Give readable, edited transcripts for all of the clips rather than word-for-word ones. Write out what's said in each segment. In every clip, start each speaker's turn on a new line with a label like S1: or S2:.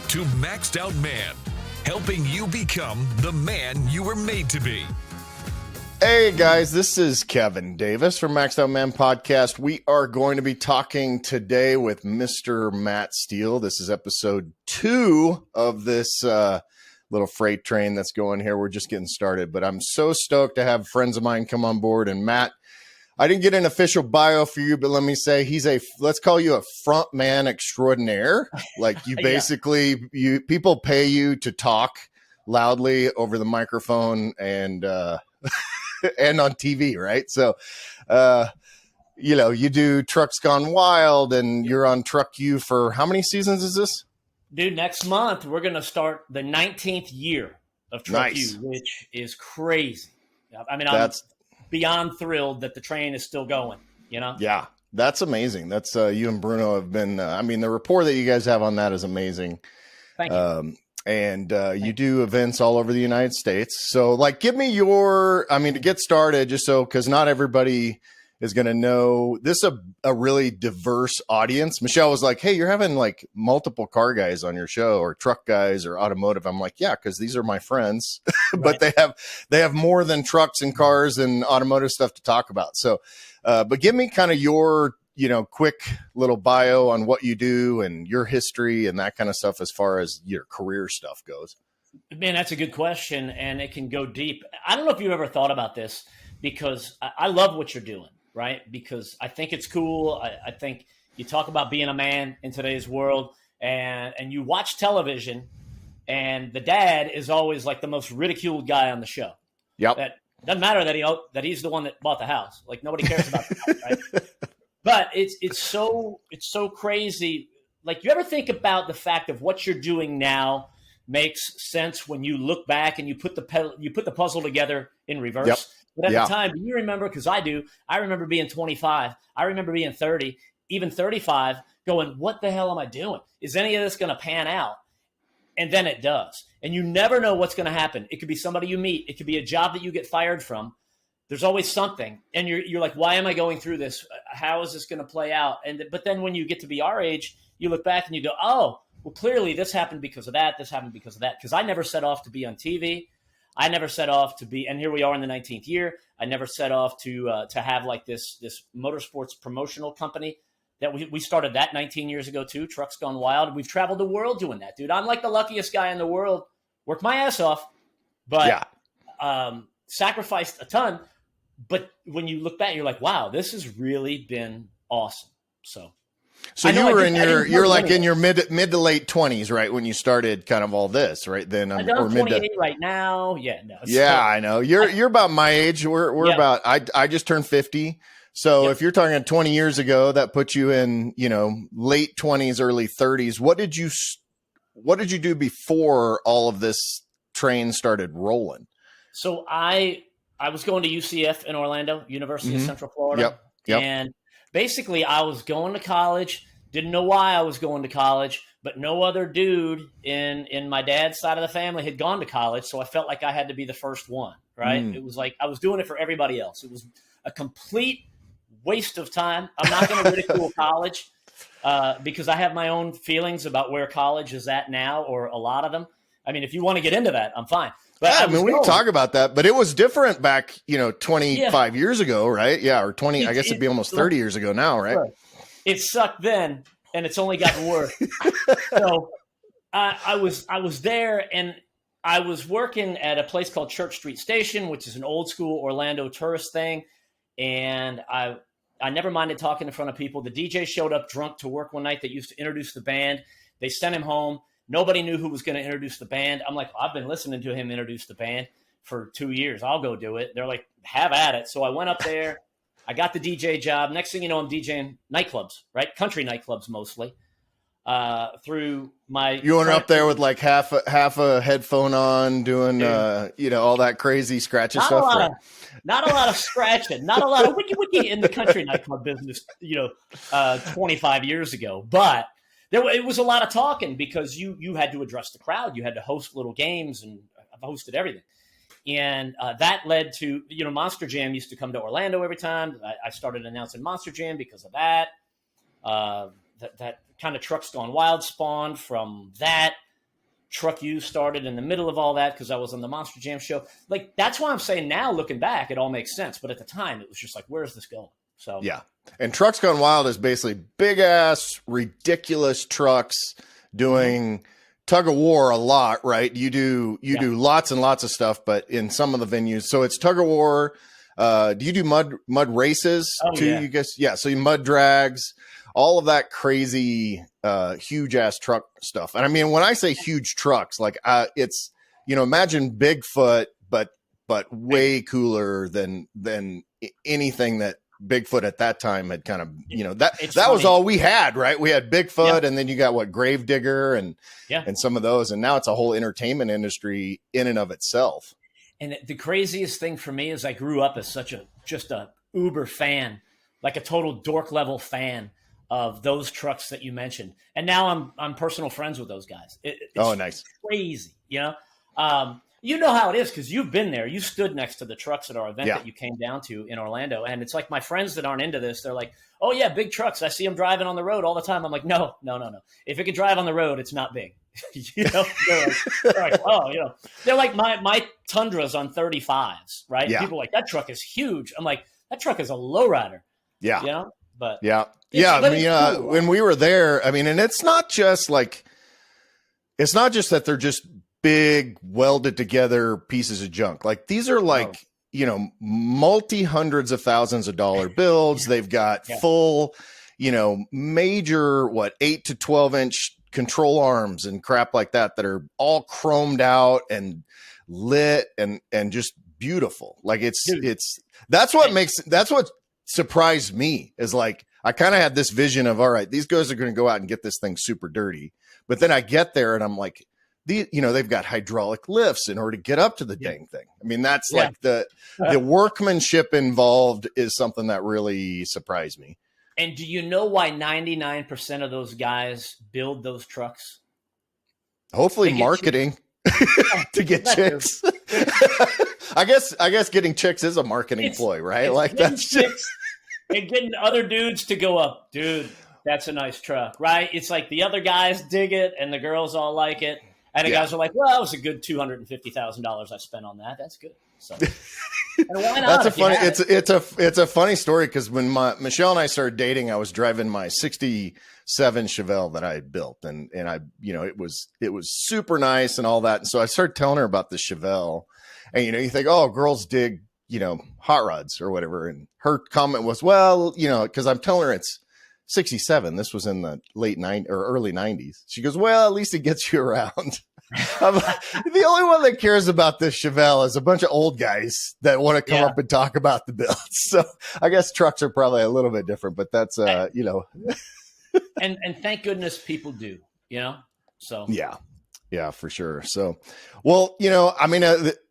S1: to Maxed Out Man, helping you become the man you were made to be.
S2: Hey guys, this is Kevin Davis from Maxed Out Man Podcast. We are going to be talking today with Mr. Matt Steele. This is episode 2 of this little freight train that's going here. We're just getting started, but I'm so stoked to have friends of mine come on board. And Matt, I didn't get an official bio for you, but let me say let's call you a frontman extraordinaire. Like you basically, people pay you to talk loudly over the microphone and and on TV, right? So, you do Trucks Gone Wild and you're on Truck U for how many seasons is this?
S3: Dude, next month, we're going to start the 19th year of Truck U, which is crazy. I mean, I'm beyond thrilled that the train is still going, you know?
S2: Yeah, that's amazing. That's you and Bruno have been, the rapport that you guys have on that is amazing.
S3: Thank you.
S2: And you do events all over the United States. So give me to get started, just so, because not everybody is going to know, this is a really diverse audience. Michelle was like, hey, you're having multiple car guys on your show, or truck guys, or automotive. I'm like, yeah, because these are my friends, but they have more than trucks and cars and automotive stuff to talk about. So, but give me kind of your, quick little bio on what you do and your history and that kind of stuff as far as your career stuff goes.
S3: Man, that's a good question, and it can go deep. I don't know if you've ever thought about this, because I love what you're doing, right? Because I think it's cool. I think you talk about being a man in today's world, and you watch television, and the dad is always like the most ridiculed guy on the show.
S2: Yep.
S3: That doesn't matter that he's the one that bought the house. Like, nobody cares about the house, right? But it's so crazy. Like, you ever think about the fact of what you're doing now makes sense when you look back and you put the puzzle together in reverse?
S2: Yep.
S3: But at the time, you remember, because I remember being 25. I remember being 30, even 35, going, what the hell am I doing? Is any of this going to pan out? And then it does. And you never know what's going to happen. It could be somebody you meet. It could be a job that you get fired from. There's always something. And you're like, why am I going through this? How is this going to play out? But then when you get to be our age, you look back and you go, oh, well, clearly this happened because of that. This happened because of that. Because I never set off to be on TV. I never set off to be, and here we are in the 19th year. I never set off to have this motorsports promotional company that we started that 19 years ago too. Trucks Gone Wild. We've traveled the world doing that, dude. I'm like the luckiest guy in the world. Worked my ass off, but sacrificed a ton. But when you look back, you're like, wow, this has really been awesome. So
S2: you were in your mid to late 20s, right? When you started kind of all this, right? Then
S3: I'm 28 right now. Yeah, no.
S2: I know. You're about my age. We're about, I just turned 50. So if you're talking 20 years ago, that puts you in, late 20s, early 30s. What did you do before all of this train started rolling?
S3: So I was going to UCF in Orlando, University of Central Florida.
S2: Yep.
S3: And basically, I was going to college, didn't know why I was going to college, but no other dude in my dad's side of the family had gone to college, so I felt like I had to be the first one, right? It was like I was doing it for everybody else. It was a complete waste of time. I'm not going to ridicule college because I have my own feelings about where college is at now, or a lot of them. I mean, if you want to get into that, I'm fine. But
S2: we can talk about that, but it was different back, 25 years ago, right? Yeah, or 20, I guess it'd be almost 30 years ago now, right?
S3: It sucked then, and it's only gotten worse. So I was there, and I was working at a place called Church Street Station, which is an old school Orlando tourist thing, and I never minded talking in front of people. The DJ showed up drunk to work one night that used to introduce the band. They sent him home. Nobody knew who was going to introduce the band. I'm like, I've been listening to him introduce the band for 2 years. I'll go do it. They're like, have at it. So I went up there. I got the DJ job. Next thing you know, I'm DJing nightclubs, right? Country nightclubs mostly. Through my
S2: you went up there with half a headphone on, doing all that crazy scratchy stuff.
S3: Not a lot of scratching. Not a lot of wiki in the country nightclub business. 25 years ago, but. It was a lot of talking because you had to address the crowd. You had to host little games, and I've hosted everything. And that led to, Monster Jam used to come to Orlando every time. I started announcing Monster Jam because of that. That kind of Trucks Gone Wild spawned from that. Truck U started in the middle of all that because I was on the Monster Jam show. Like, that's why I'm saying now, looking back, it all makes sense. But at the time, it was just like, where is this going? So
S2: yeah. And Trucks Gone Wild is basically big ass, ridiculous trucks doing tug of war a lot, right? You do lots and lots of stuff, but in some of the venues. So it's tug of war. Do you do mud races too?
S3: Yeah.
S2: You guess, yeah. So you mud drags, all of that crazy, huge ass truck stuff. And I mean, when I say huge trucks, like, it's, imagine Bigfoot, but way cooler than anything that Bigfoot at that time had kind of, that was all we had, right? We had Bigfoot, and then you got Gravedigger and some of those. And now it's a whole entertainment industry in and of itself.
S3: And the craziest thing for me is I grew up as just a uber fan, like a total dork level fan of those trucks that you mentioned. And now I'm personal friends with those guys. It's
S2: nice.
S3: Crazy. You know how it is because you've been there. You stood next to the trucks at our event that you came down to in Orlando. And it's like my friends that aren't into this, they're like, oh yeah, big trucks. I see them driving on the road all the time. I'm like, no. If it can drive on the road, it's not big. They're like, oh, they're like my Tundras on 35s, right?
S2: Yeah.
S3: People are like, that truck is huge. I'm like, that truck is a lowrider.
S2: Yeah.
S3: But
S2: cool. When we were there, I mean, and it's not just that they're just big welded together pieces of junk. Like, these are multi hundreds of thousands of dollar builds. They've got full, major, 8 to 12 inch control arms and crap like that are all chromed out and lit and just beautiful. Like, that's what surprised me is, like, I kind of had this vision of, all right, these guys are going to go out and get this thing super dirty. But then I get there and I'm like, they've got hydraulic lifts in order to get up to the dang thing. I mean, that's like the workmanship involved is something that really surprised me.
S3: And do you know why 99% of those guys build those trucks?
S2: Hopefully marketing to get chicks. I guess getting chicks is a marketing ploy, right? Like, that's just
S3: and getting other dudes to go up, dude, that's a nice truck, right? It's like the other guys dig it and the girls all like it. And the guys are like, well, that was a good $250,000 I spent on that. That's good. So, and why not?
S2: That's a funny. It's a funny story because when Michelle and I started dating, I was driving my '67 Chevelle that I had built, and I, it was super nice and all that. And so I started telling her about the Chevelle, and you think, oh, girls dig, hot rods or whatever. And her comment was, well, because I'm telling her it's '67. This was in the late '90s or early '90s. She goes, well, at least it gets you around. The only one that cares about this Chevelle is a bunch of old guys that want to come up and talk about the builds. So I guess trucks are probably a little bit different, but that's, and
S3: thank goodness people do, so.
S2: Yeah, for sure. So, well, I mean,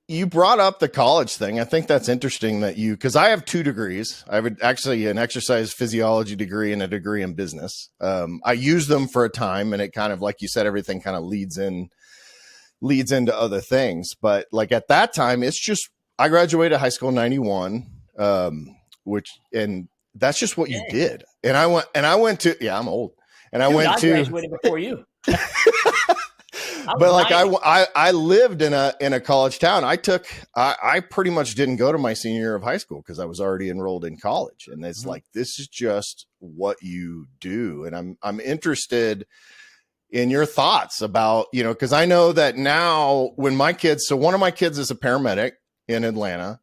S2: you brought up the college thing. I think that's interesting that because I have 2 degrees. I have actually an exercise physiology degree and a degree in business. I use them for a time, and it kind of, like you said, everything kind of leads into other things. But like at that time, it's just, I graduated high school in '91, and that's just what you did. And I went to, I'm old. And I
S3: graduated before you.
S2: But like I lived in a college town. I pretty much didn't go to my senior year of high school because I was already enrolled in college. And it's like, this is just what you do. And I'm interested in your thoughts about, because I know that now when so one of my kids is a paramedic in Atlanta.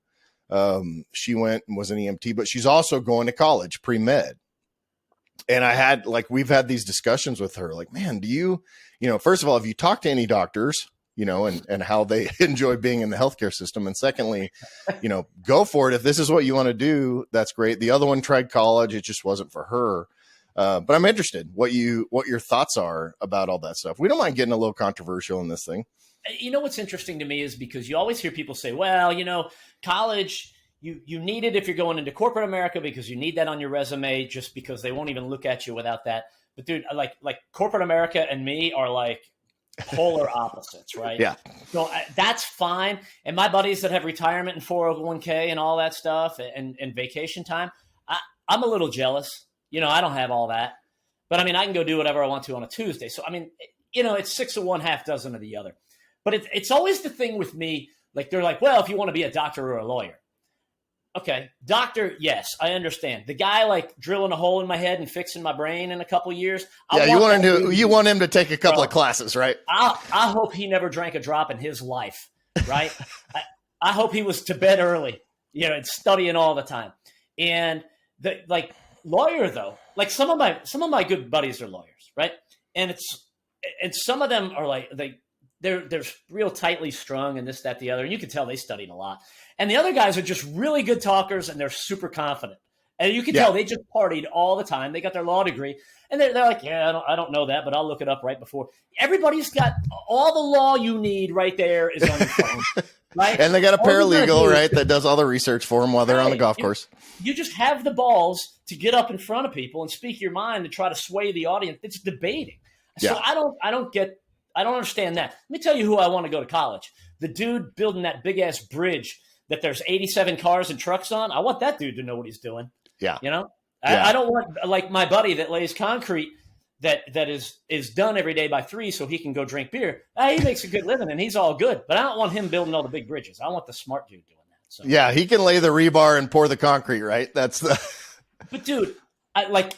S2: She went and was an EMT, but she's also going to college pre-med. And we've had these discussions with her, like, man, do you, first of all, have you talked to any doctors, and how they enjoy being in the healthcare system? And secondly, go for it. If this is what you want to do, that's great. The other one tried college. It just wasn't for her. But I'm interested what your thoughts are about all that stuff. We don't mind getting a little controversial in this thing.
S3: What's interesting to me is because you always hear people say, well, college, you need it if you're going into corporate America because you need that on your resume just because they won't even look at you without that. But dude, like corporate America and me are like polar opposites, right?
S2: Yeah.
S3: So that's fine. And my buddies that have retirement and 401k and all that stuff and vacation time, I'm a little jealous. I don't have all that. But I mean, I can go do whatever I want to on a Tuesday. So, I mean, it's 6 of one, half dozen of the other. But it's always the thing with me. Like, they're like, well, if you want to be a doctor or a lawyer. Okay, doctor, yes, I understand. The guy like drilling a hole in my head and fixing my brain in a couple years.
S2: You want him to take a couple of classes, right?
S3: I hope he never drank a drop in his life, right? I hope he was to bed early, and studying all the time. And like lawyer though, like some of my good buddies are lawyers, right? And some of them are like they're real tightly strung and this, that, the other. And you can tell they studied a lot. And the other guys are just really good talkers and they're super confident. And you can tell they just partied all the time. They got their law degree. And they're like, I don't know that, but I'll look it up right before. Everybody's got all the law you need right there is on your phone. Right?
S2: And they got a paralegal, right, that does all the research for them while they're on the golf course.
S3: You just have the balls to get up in front of people and speak your mind and try to sway the audience. It's debating. So I don't understand that. Let me tell you who I want to go to college. The dude building that big ass bridge that there's 87 cars and trucks on. I want that dude to know what he's doing.
S2: Yeah.
S3: I don't want like my buddy that lays concrete that is done every day by 3 so he can go drink beer. He makes a good living and he's all good, but I don't want him building all the big bridges. I want the smart dude doing that. So
S2: yeah, he can lay the rebar and pour the concrete, right? That's the.
S3: But dude, look,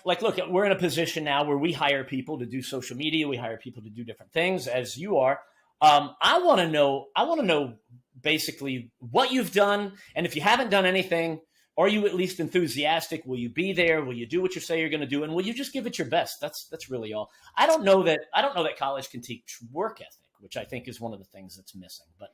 S3: we're in a position now where we hire people to do social media. We hire people to do different things, as you are. I want to know basically what you've done, and if you haven't done anything, are you at least enthusiastic? Will you be there? Will you do what you say you're going to do? And will you just give it your best? That's really all. I don't know that college can teach work ethic, which I think is one of the things that's missing. But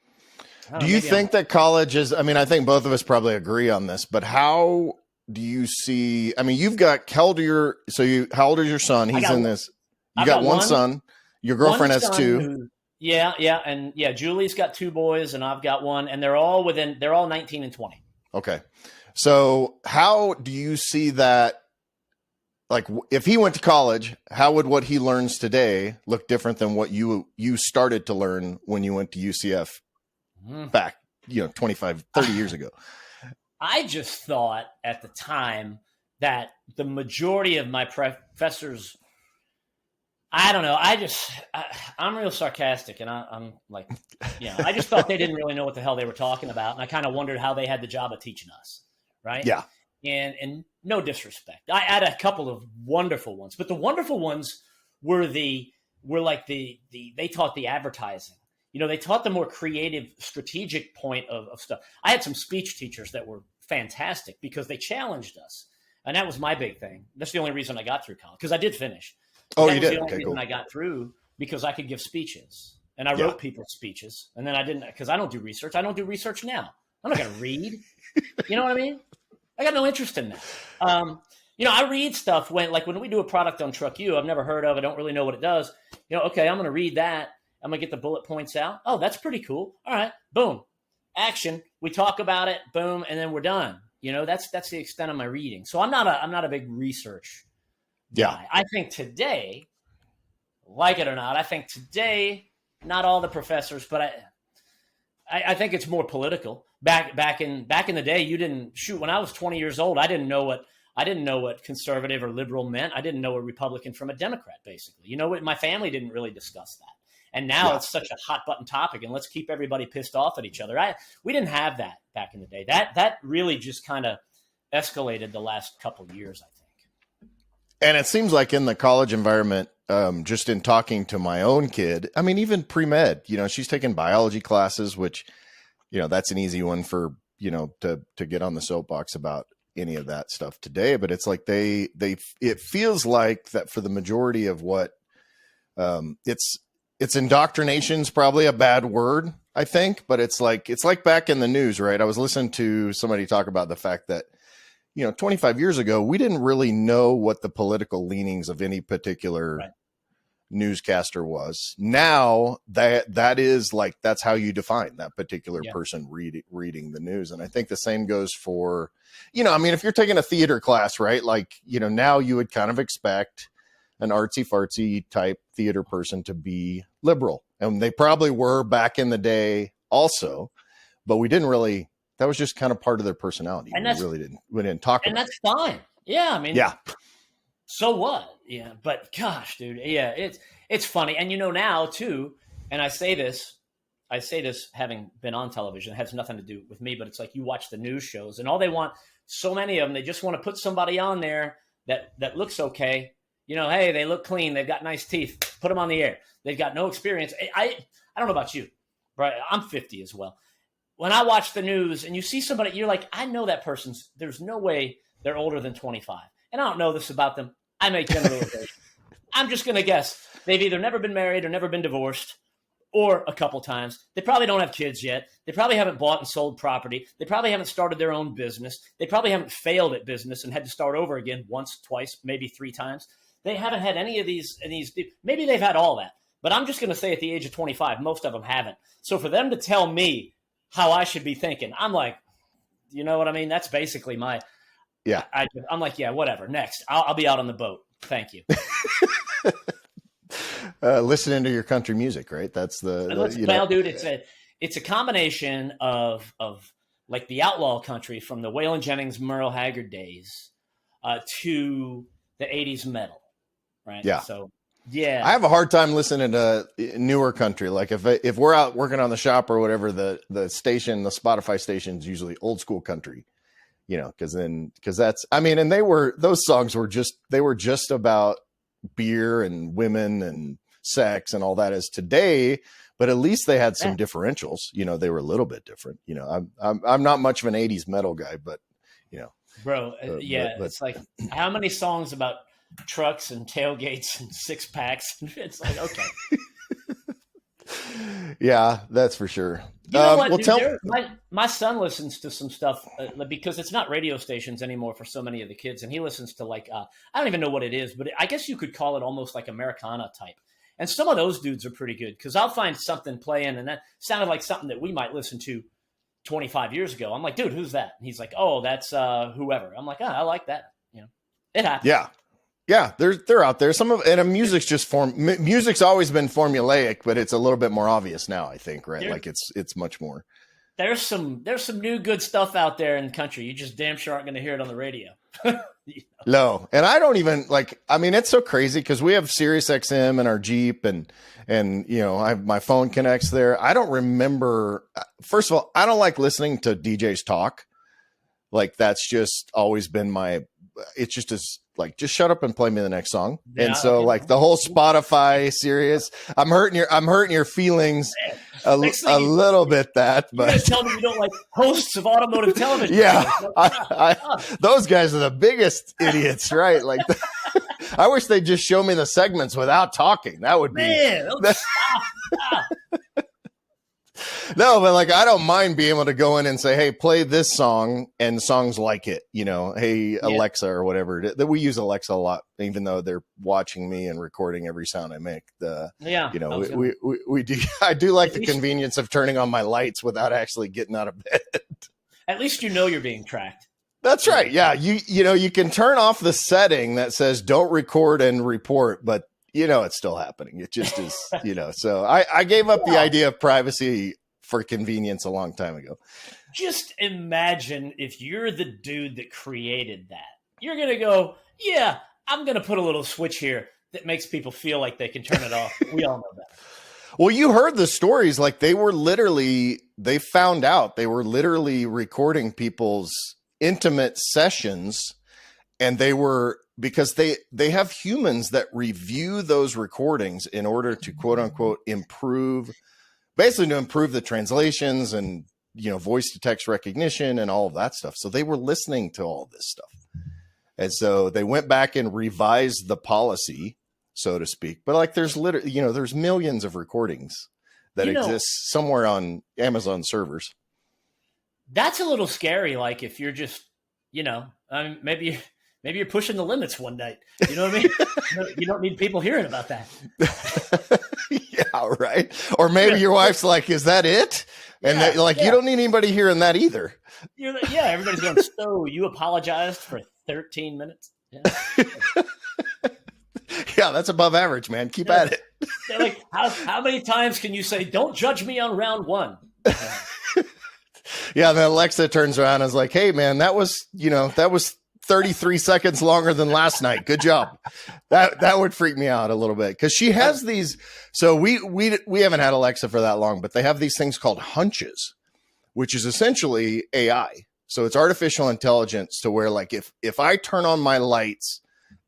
S2: do you think that college is? I mean, I think both of us probably agree on this. But how do you see? I mean, you've got how old is your son? He's in this. You got one son. Your girlfriend has 2.
S3: And Julie's got 2 boys, and I've got one, and they're all 19 and 20.
S2: Okay. So how do you see that? Like, if he went to college, how would what he learns today look different than what you started to learn when you went to UCF back, 25, 30 years ago?
S3: I just thought at the time that the majority of my professors, I don't know. I'm real sarcastic, and I'm like, I just thought they didn't really know what the hell they were talking about, and I kind of wondered how they had the job of teaching us, right?
S2: Yeah.
S3: And no disrespect, I had a couple of wonderful ones, but the wonderful ones were they taught the advertising. They taught the more creative, strategic point of stuff. I had some speech teachers that were fantastic because they challenged us, and that was my big thing. That's the only reason I got through college, because I did finish.
S2: Oh,
S3: that
S2: you
S3: was
S2: did?
S3: the only
S2: Okay,
S3: reason
S2: cool.
S3: I got through, because I could give speeches, and I wrote people's speeches, and then I didn't, because I don't do research. I don't do research now. I'm not going to read. You know what I mean? I got no interest in that. I read stuff when we do a product on Truck U, I've never heard of. I don't really know what it does. Okay, I'm going to read that. I'm going to get the bullet points out. Oh, that's pretty cool. All right, boom, action. We talk about it, boom, and then we're done. That's the extent of my reading. So I'm not a big research guy. I think today, like it or not, not all the professors, but I think it's more political. Back in the day, you didn't shoot. When I was 20 years old, I didn't know what conservative or liberal meant. I didn't know a Republican from a Democrat, basically. My family didn't really discuss that. And now it's such a hot button topic, and let's keep everybody pissed off at each other. We didn't have that back in the day. That really just kind of escalated the last couple of years, I think.
S2: And it seems like in the college environment, just in talking to my own kid, I mean, even pre-med, she's taking biology classes, which, that's an easy one for, to get on the soapbox about any of that stuff today. But it's like it feels like that for the majority of what it's indoctrination's probably a bad word, I think, but it's like back in the news, right? I was listening to somebody talk about the fact that, 25 years ago, we didn't really know what the political leanings of any particular newscaster was. Now that is like, that's how you define that particular person reading the news. And I think the same goes for, if you're taking a theater class, right? Like, now you would kind of expect an artsy fartsy type theater person to be liberal. And they probably were back in the day also, but we didn't really, that was just kind of part of their personality.
S3: And
S2: we didn't talk about it.
S3: And that's fine. Yeah. I mean, So what? Yeah, but gosh, dude, yeah, it's funny, and now too, and I say this having been on television, it has nothing to do with me, but it's like you watch the news shows, and all they want, so many of them, they just want to put somebody on there that looks okay. Hey, they look clean, they've got nice teeth, put them on the air. They've got no experience. I don't know about you, right? I'm 50 as well. When I watch the news and you see somebody, you're like, I know that there's no way they're older than 25. And I don't know this about them. I make generalizations. I'm just going to guess they've either never been married or never been divorced, or a couple times. They probably don't have kids yet. They probably haven't bought and sold property. They probably haven't started their own business. They probably haven't failed at business and had to start over again once, twice, maybe 3 times. They haven't had any of these. Maybe they've had all that. But I'm just going to say at the age of 25, most of them haven't. So for them to tell me how I should be thinking, I'm like, you know what I mean? That's basically my –
S2: yeah.
S3: I'm like, yeah, whatever. Next. I'll be out on the boat. Thank you.
S2: Listening to your country music, right? That's
S3: dude, it's a combination of like the outlaw country from the Waylon Jennings, Merle Haggard days to the 80s metal, right?
S2: Yeah.
S3: So, yeah.
S2: I have a hard time listening to newer country. Like if we're out working on the shop or whatever, the Spotify station is usually old school country, because that's, I mean, and those songs were just about beer and women and sex and all that as today, but at least they had some differentials. They were a little bit different. I'm not much of an 80s metal guy, but
S3: bro, it's like, how many songs about trucks and tailgates and 6-packs? It's like, okay.
S2: Yeah, that's for sure.
S3: You know what, dude, my son listens to some stuff because it's not radio stations anymore for so many of the kids, and he listens to like I don't even know what it is, but I guess you could call it almost like Americana type. And some of those dudes are pretty good because I'll find something playing, and that sounded like something that we might listen to 25 years ago. I'm like, dude, who's that? And he's like, oh, that's whoever. I'm like, I like that. It happens.
S2: Yeah. Yeah, they're out there. Music's always been formulaic, but it's a little bit more obvious now, I think, right? Like it's much more. There's
S3: some new good stuff out there in the country. You just damn sure aren't going to hear it on the radio.
S2: No, and I don't even it's so crazy because we have Sirius XM in our Jeep and my phone connects there. I don't remember. First of all, I don't like listening to DJs talk. Like that's just always been it's just as like, just shut up and play me the next song. Yeah, and so like the whole Spotify series, I'm hurting your feelings a little bit but
S3: you guys tell me you don't like hosts of automotive television.
S2: Yeah. Those guys are the biggest idiots, right? Like I wish they'd just show me the segments without talking. That would be No, but like I don't mind being able to go in and say, "Hey, play this song," and songs like it. Hey Alexa or whatever. That we use Alexa a lot, even though they're watching me and recording every sound I make. We do. I do like the convenience of turning on my lights without actually getting out of bed.
S3: At least you're being tracked.
S2: That's right. Yeah, you can turn off the setting that says "Don't record and report," but it's still happening. It just is, so I gave up the idea of privacy for convenience a long time ago.
S3: Just imagine if you're the dude that created that. You're going to go, yeah, I'm going to put a little switch here that makes people feel like they can turn it off. We all know that.
S2: Well, you heard the stories. Like they found out they were literally recording people's intimate sessions, and because they have humans that review those recordings in order to quote unquote improve the translations and, voice to text recognition and all of that stuff. So they were listening to all this stuff. And so they went back and revised the policy, so to speak. But like there's literally, there's millions of recordings that exist somewhere on Amazon servers.
S3: That's a little scary. Like if you're just, maybe you're pushing the limits one night. You know what I mean? You don't need people hearing about that.
S2: Yeah, right. Or maybe your wife's like, "Is that it?" And you don't need anybody hearing that either.
S3: Everybody's going, "So you apologized for 13 minutes?" Yeah,
S2: yeah, that's above average, man. Keep at it.
S3: They're like, how many times can you say, "Don't judge me on round one"?
S2: Yeah, then Alexa turns around and is like, "Hey, man, that was 33 seconds longer than last night. Good job. That would freak me out a little bit because she has these. So we haven't had Alexa for that long, but they have these things called hunches, which is essentially AI. So it's artificial intelligence to where like if I turn on my lights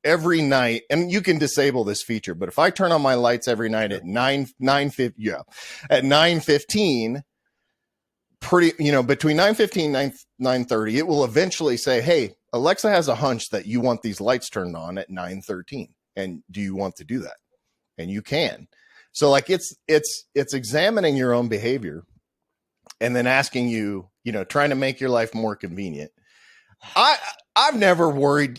S2: every night, and you can disable this feature, but if I turn on my lights every night at 9:15, between 9:15 and 9:30, it will eventually say, hey, Alexa has a hunch that you want these lights turned on at 9:13. And do you want to do that? And you can. So like it's examining your own behavior and then asking you, trying to make your life more convenient. I've never worried,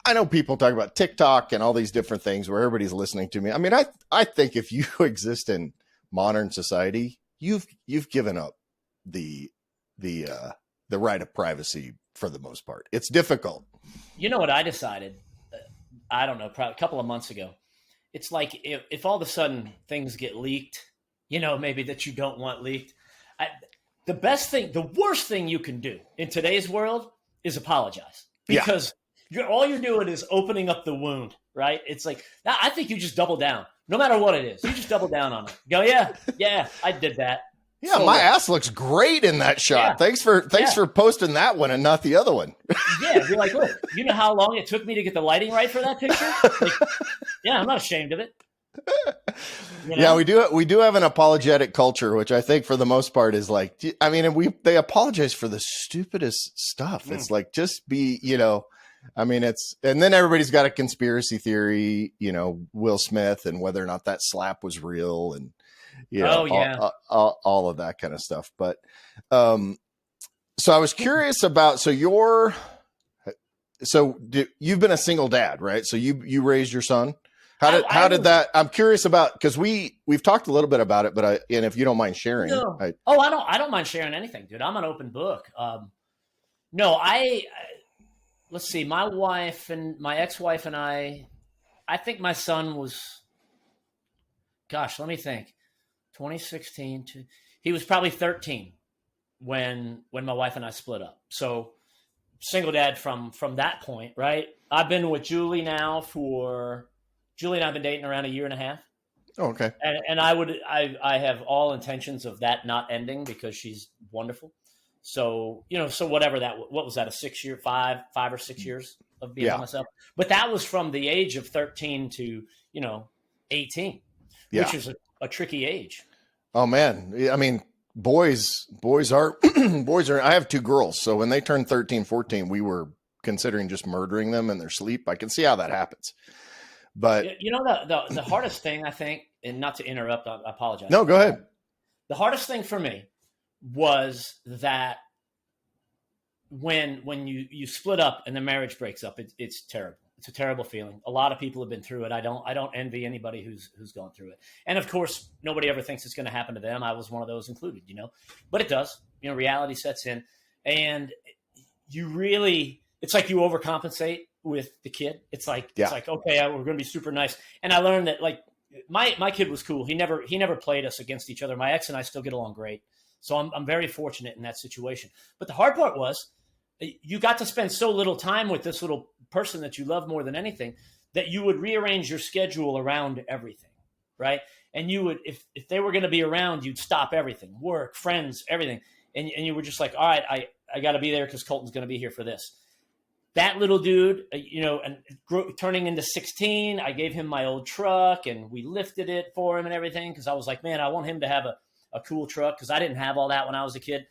S2: I know people talk about TikTok and all these different things where everybody's listening to me. I mean, I think if you exist in modern society, you've given up the right of privacy for the most part. It's difficult.
S3: You know what I decided? I don't know, probably a couple of months ago. It's like if all of a sudden things get leaked, maybe that you don't want leaked. The worst thing you can do in today's world is apologize because all you're doing is opening up the wound, right? It's like, I think you just double down. No matter what it is, you just double down on it. Go, yeah, I did that.
S2: Yeah, so, my ass looks great in that shot. Yeah. Thanks for posting that one and not the other one.
S3: Yeah, you're like, look, you know how long it took me to get the lighting right for that picture? Like, yeah, I'm not ashamed of it.
S2: Yeah, we do have an apologetic culture, which I think for the most part is like, I mean, they apologize for the stupidest stuff. It's like, just be, I mean, and then everybody's got a conspiracy theory, Will Smith and whether or not that slap was real and, all of that kind of stuff. But, so I was curious about, you've been a single dad, right? So you raised your son. How did that? I'm curious about, because we've talked a little bit about it, but and if you don't mind sharing,
S3: no. I don't mind sharing anything, dude. I'm an open book. Let's see, my wife and my ex-wife and I think my son was, let me think, 2016 he was probably 13 when my wife and I split up. So single dad from that point, right? I've been with Julie now Julie and I have been dating around a year and a half.
S2: Oh, okay.
S3: And I have all intentions of that not ending because she's wonderful. So, so whatever what was that, a 6 year, 5 or 6 years of being by myself. But that was from the age of 13 to, 18, which is a tricky age.
S2: Oh man. I mean, boys are, I have 2 girls. So when they turned 13, 14, we were considering just murdering them in their sleep. I can see how that happens. But
S3: the hardest thing, I think, and not to interrupt, I apologize.
S2: No, go ahead.
S3: The hardest thing for me was that when you split up and the marriage breaks up, it's terrible. It's a terrible feeling. A lot of people have been through it. I don't envy anybody who's gone through it. And of course, nobody ever thinks it's going to happen to them. I was one of those included, but it does. Reality sets in, and it's like you overcompensate with the kid. It's like okay, we're going to be super nice. And I learned that like my kid was cool. He never played us against each other. My ex and I still get along great. So I'm very fortunate in that situation. But the hard part was you got to spend so little time with this little person that you love more than anything that you would rearrange your schedule around everything, right? And you would, if they were going to be around, you'd stop everything, work, friends, everything. And you were just like, all right, I got to be there because Colton's going to be here for this. That little dude, and turning into 16, I gave him my old truck and we lifted it for him and everything because I was like, man, I want him to have a cool truck because I didn't have all that when I was a kid.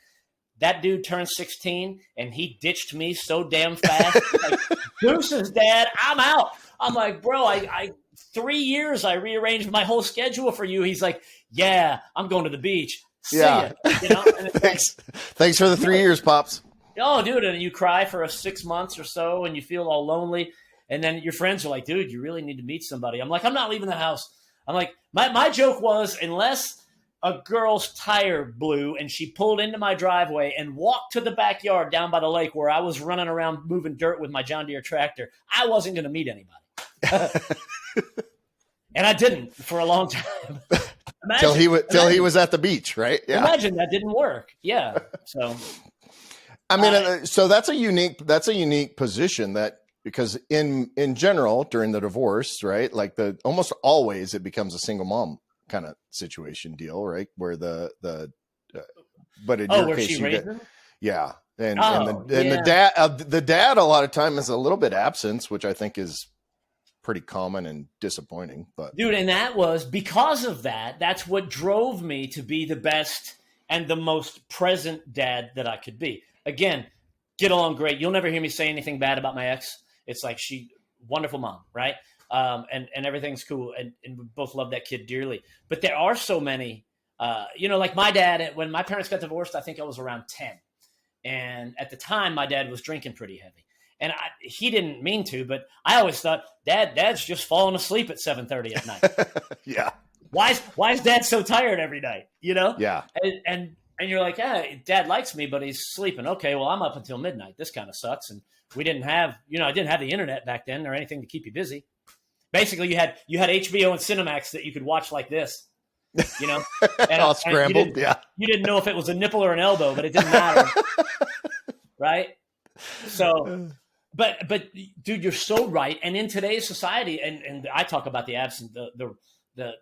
S3: That dude turned 16 and he ditched me so damn fast. Like, deuces, Dad, I'm out. I'm like, bro, I 3 years I rearranged my whole schedule for you. He's like, yeah, I'm going to the beach. See ya. And
S2: Thanks. Thanks for the 3 years, Pops.
S3: Oh, dude, and you cry for 6 months or so and you feel all lonely. And then your friends are like, dude, you really need to meet somebody. I'm like, I'm not leaving the house. I'm like, my joke was, unless a girl's tire blew and she pulled into my driveway and walked to the backyard down by the lake where I was running around moving dirt with my John Deere tractor, I wasn't going to meet anybody. And I didn't for a long time.
S2: Till he was at the beach, right? Yeah.
S3: Imagine that didn't work. Yeah. So
S2: I mean, so that's a unique position that, because in general during the divorce, right? Like almost always it becomes a single mom kind of situation deal, right? Where but in your
S3: where
S2: case,
S3: she raised them?
S2: yeah. And
S3: yeah.
S2: the dad a lot of time is a little bit absent, which I think is pretty common and disappointing. But
S3: dude, and that was because of that. That's what drove me to be the best and the most present dad that I could be. Again, get along great. You'll never hear me say anything bad about my ex. It's like wonderful mom, right? And everything's cool, and we both love that kid dearly. But there are so many, like my dad. When my parents got divorced, I think I was around 10. And at the time, my dad was drinking pretty heavy. And he didn't mean to, but I always thought, Dad's just falling asleep at 7:30 at night.
S2: Yeah.
S3: Why is Dad so tired every night?
S2: Yeah.
S3: And you're like, Dad likes me, but he's sleeping. Okay, well, I'm up until midnight. This kind of sucks. And we didn't have, I didn't have the internet back then or anything to keep you busy. Basically, you had HBO and Cinemax that you could watch like this. And,
S2: all scrambled.
S3: You didn't know if it was a nipple or an elbow, but it didn't matter. Right. So, but dude, you're so right. And in today's society, and I talk about the absence, the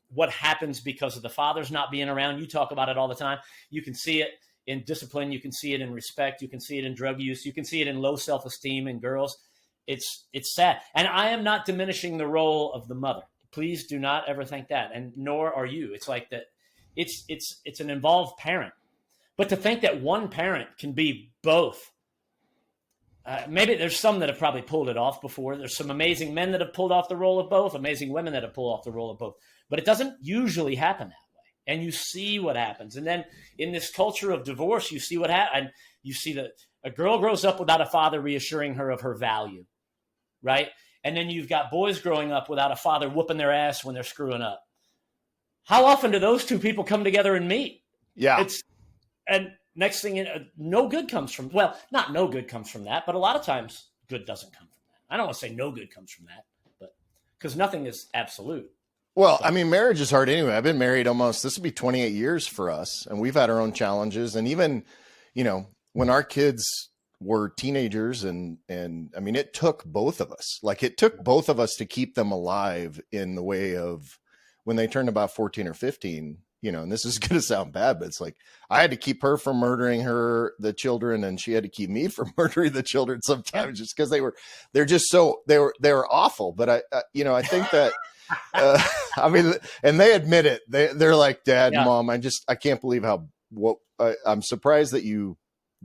S3: what happens because of the fathers not being around. You talk about it all the time. You can see it in discipline. You can see it in respect. You can see it in drug use. You can see it in low self-esteem in girls. It's sad. And I am not diminishing the role of the mother. Please do not ever think that, and nor are you. It's like that. It's an involved parent, but to think that one parent can be both. Maybe there's some that have probably pulled it off before. There's some amazing men that have pulled off the role of both, amazing women that have pulled off the role of both. But it doesn't usually happen that way. And you see what happens. And then in this culture of divorce, you see what happens. You see that a girl grows up without a father reassuring her of her value, right? And then you've got boys growing up without a father whooping their ass when they're screwing up. How often do those two people come together and meet?
S2: Yeah.
S3: And next thing, no good comes from, well, not no good comes from that, but a lot of times good doesn't come from that. I don't want to say no good comes from that, but because nothing is absolute.
S2: Well, I mean, marriage is hard anyway. I've been married this will be 28 years for us, and we've had our own challenges. And even, when our kids were teenagers and I mean, it took both of us, to keep them alive in the way of when they turned about 14 or 15, and this is going to sound bad, but it's like, I had to keep her from murdering the children, and she had to keep me from murdering the children sometimes, just because they were awful. But I think that, I mean, and they admit it. They're like, Dad, Mom, I can't believe I'm surprised that you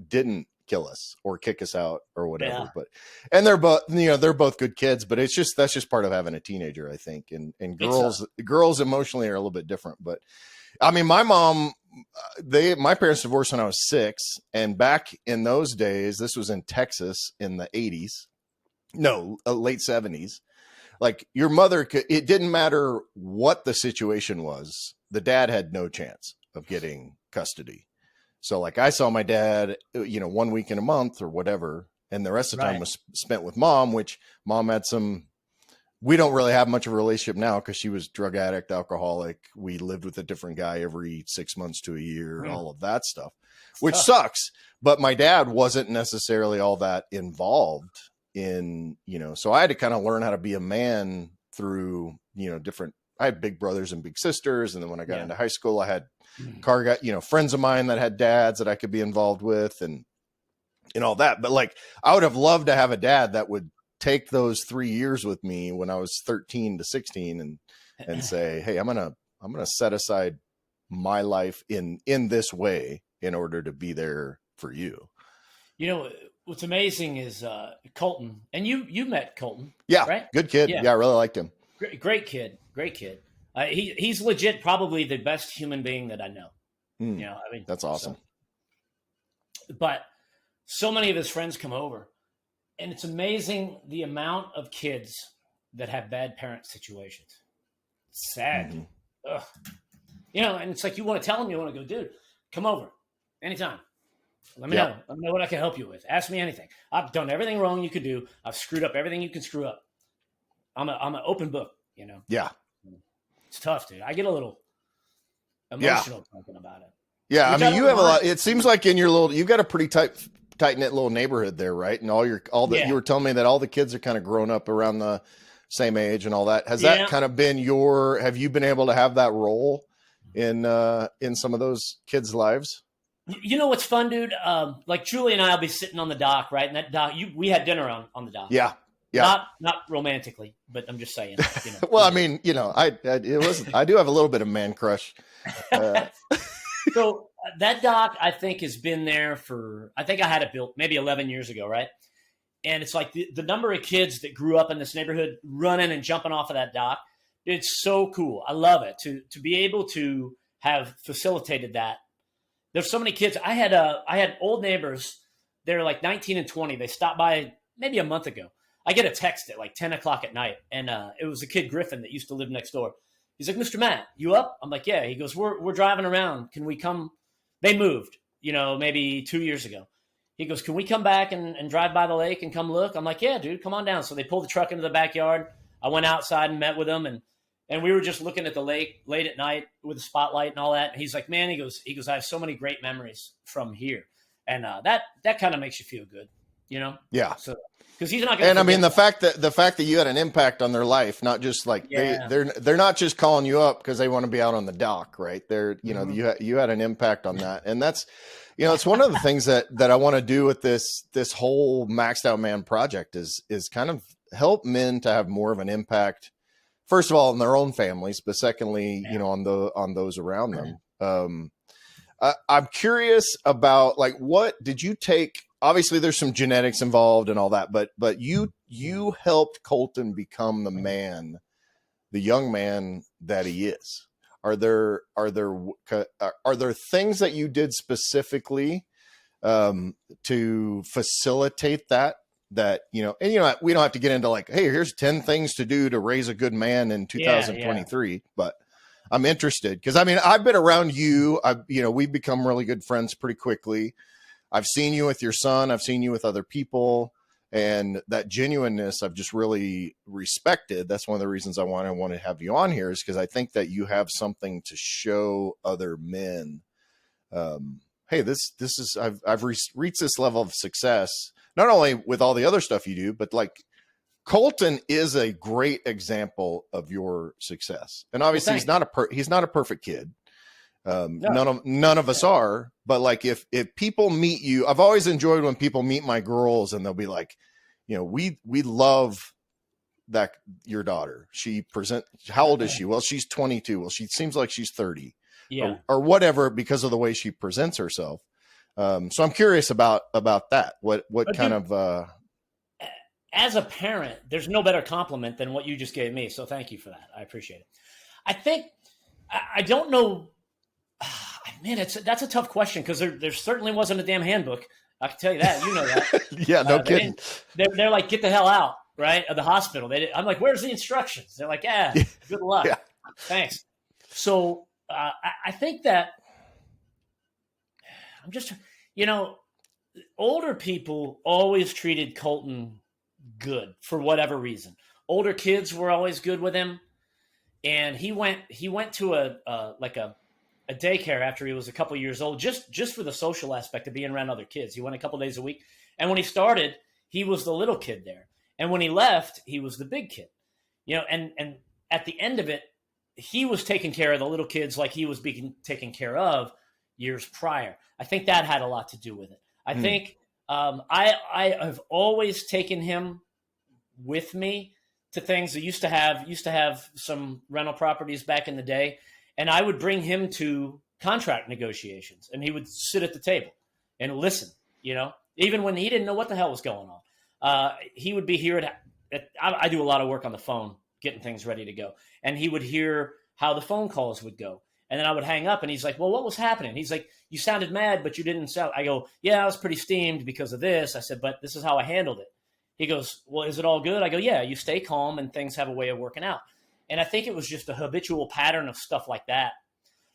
S2: didn't kill us or kick us out or whatever. Yeah. But, and they're both good kids, but that's just part of having a teenager, I think. And girls emotionally are a little bit different, but I mean, my mom, my parents divorced when I was 6. And back in those days, this was in Texas in the 80s, late 70s. Like, your mother it didn't matter what the situation was. The dad had no chance of getting custody. So like, I saw my dad, 1 week in a month or whatever. And the rest of the time was spent with mom, which mom had we don't really have much of a relationship now because she was drug addict, alcoholic. We lived with a different guy every 6 months to a year, all of that stuff, which sucks. But my dad wasn't necessarily all that involved in, so I had to kind of learn how to be a man through, I had big brothers and big sisters. And then when I got into high school, I had friends of mine that had dads that I could be involved with and all that. But like, I would have loved to have a dad that would take those 3 years with me when I was 13 to 16 and say, hey, I'm going to set aside my life in this way in order to be there for you.
S3: What's amazing is Colton, and you met Colton.
S2: Yeah.
S3: Right?
S2: Good kid. Yeah. I really liked him.
S3: Great kid. He's legit probably the best human being that I know. I mean,
S2: that's awesome.
S3: But so many of his friends come over, and it's amazing the amount of kids that have bad parent situations. It's sad. Mm-hmm. Ugh. And it's like, you want to tell them, you want to go, dude, come over anytime. Let me know. Let me know what I can help you with. Ask me anything. I've done everything wrong you could do. I've screwed up everything you can screw up. I'm an open book,
S2: Yeah.
S3: It's tough, dude. I get a little emotional talking about it.
S2: Yeah. I mean, you have a lot. It seems like in your you've got a pretty tight tight knit little neighborhood there, right? And you were telling me that all the kids are kind of grown up around the same age and all that. Has that kind of been have you been able to have that role in some of those kids' lives?
S3: You know what's fun, dude? Like Julie and I'll be sitting on the dock, right? And that dock, we had dinner on the dock.
S2: Yeah. Yeah.
S3: Not romantically, but I'm just saying.
S2: Well, I mean, I do have a little bit of man crush.
S3: So that dock, I think, has been there I think I had it built maybe 11 years ago, right? And it's like the number of kids that grew up in this neighborhood running and jumping off of that dock. It's so cool. I love it to be able to have facilitated that. There's so many kids. I had old neighbors. They're like 19 and 20. They stopped by maybe a month ago. I get a text at like 10 o'clock at night, and it was a kid, Griffin, that used to live next door. He's like, Mr. Matt, you up? I'm like, yeah. He goes, we're driving around. Can we come? They moved, maybe 2 years ago. He goes, can we come back and drive by the lake and come look? I'm like, yeah, dude, come on down. So they pulled the truck into the backyard. I went outside and met with them, and we were just looking at the lake late at night with the spotlight and all that. And he's like, man, he goes, I have so many great memories from here. And that kind of makes you feel good,
S2: Yeah.
S3: So, because he's not going to.
S2: And I mean, the fact that you had an impact on their life, not just like they're not just calling you up because they want to be out on the dock, right? They're, you had an impact on that. And that's, it's one of the things that I want to do with this whole Maxed Out Man project is kind of help men to have more of an impact. First of all, in their own families, but secondly, on those around them. I'm curious about like, what did you take? Obviously there's some genetics involved and all that, but you helped Colton become the young man that he is. Are there things that you did specifically to facilitate that? And we don't have to get into like, hey, here's 10 things to do to raise a good man in 2023, but I'm interested because I mean, I've been around you. We've become really good friends pretty quickly. I've seen you with your son. I've seen you with other people, and that genuineness I've just really respected. That's one of the reasons I want to have you on here is because I think that you have something to show other men. Hey, this is I've reached this level of success. Not only with all the other stuff you do, but like Colton is a great example of your success. And obviously he's not a perfect kid. No. None of us are, but like if people meet you, I've always enjoyed when people meet my girls and they'll be like, we love that your daughter, how old is she? Well, she's 22. Well, she seems like she's 30 or whatever, because of the way she presents herself. So I'm curious about that. What kind of,
S3: as a parent, there's no better compliment than what you just gave me. So thank you for that. I appreciate it. I think, I don't know, man, that's a tough question because there certainly wasn't a damn handbook. I can tell you that. You know that.
S2: Yeah, no kidding.
S3: They're like, get the hell out, right, of the hospital. I'm like, where's the instructions? They're like, good luck. Yeah. Thanks. So I think that I'm just, older people always treated Colton good for whatever reason. Older kids were always good with him. And he went to a daycare after he was a couple years old, just for the social aspect of being around other kids. He went a couple days a week. And when he started, he was the little kid there. And when he left, he was the big kid, and at the end of it, he was taking care of the little kids like he was being taken care of years prior. I think that had a lot to do with it. I think I have always taken him with me to things. I used to have some rental properties back in the day, and I would bring him to contract negotiations, and he would sit at the table and listen, even when he didn't know what the hell was going on. He would be here I do a lot of work on the phone, getting things ready to go. And he would hear how the phone calls would go. And then I would hang up and he's like, well, what was happening? He's like, you sounded mad, but you didn't sound. I go, yeah, I was pretty steamed because of this. I said, but this is how I handled it. He goes, well, is it all good? I go, yeah, you stay calm and things have a way of working out. And I think it was just a habitual pattern of stuff like that.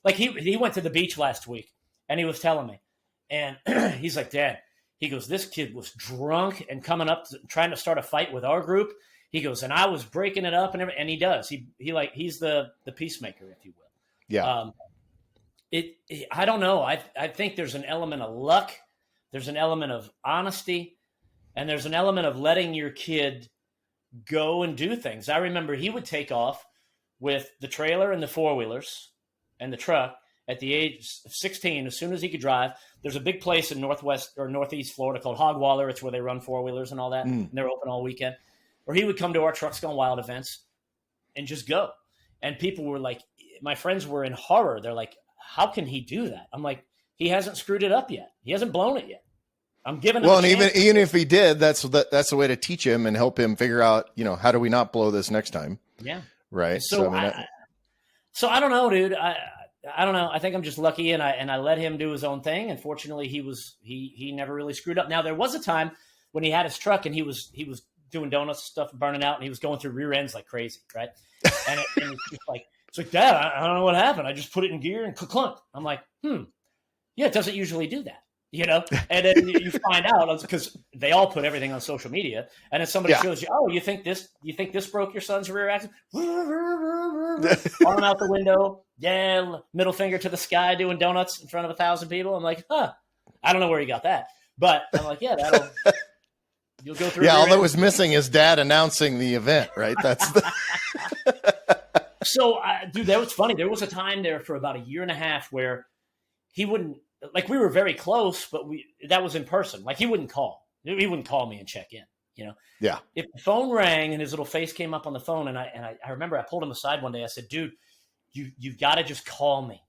S3: Like he went to the beach last week and he was telling me, and he's like, Dad, he goes, this kid was drunk and coming up trying to start a fight with our group. He goes, and I was breaking it up and everything. And he does. He's the peacemaker, if you will. Yeah. I don't know. I think there's an element of luck. There's an element of honesty, and there's an element of letting your kid go and do things. I remember he would take off with the trailer and the four-wheelers and the truck at the age of 16, as soon as he could drive. There's a big place in northwest or northeast Florida called Hogwaller. It's where they run four-wheelers and all that. And they're open all weekend. Or he would come to our Trucks Gone Wild events and just go. And people were like, my friends were in horror. They're like, how can he do that? I'm like, he hasn't screwed it up yet. He hasn't blown it yet. I'm giving him
S2: and even if he did, that's the way to teach him and help him figure out, how do we not blow this next time?
S3: Yeah.
S2: Right.
S3: So I don't know, dude. I don't know. I think I'm just lucky, and I let him do his own thing. And fortunately, he never really screwed up. Now, there was a time when he had his truck and he was doing donuts stuff, burning out, and he was going through rear ends like crazy, right? And it's just like, it's like, Dad, I don't know what happened. I just put it in gear and clunk. I'm like, yeah, it doesn't usually do that, And then you find out because they all put everything on social media, and then somebody shows you, oh, you think this broke your son's rear axle? Arm out the window, middle finger to the sky, doing donuts in front of 1,000 people. I'm like, I don't know where he got that, but I'm like, that'll. You'll go through.
S2: Yeah, all that was missing is Dad announcing the event, right? That's the.
S3: So, dude, that was funny. There was a time there for about a year and a half where he wouldn't. Like, we were very close, but that was in person. Like, he wouldn't call. He wouldn't call me and check in, Yeah. If the phone rang and his little face came up on the phone, and I remember I pulled him aside one day. I said, dude, you've got to just call me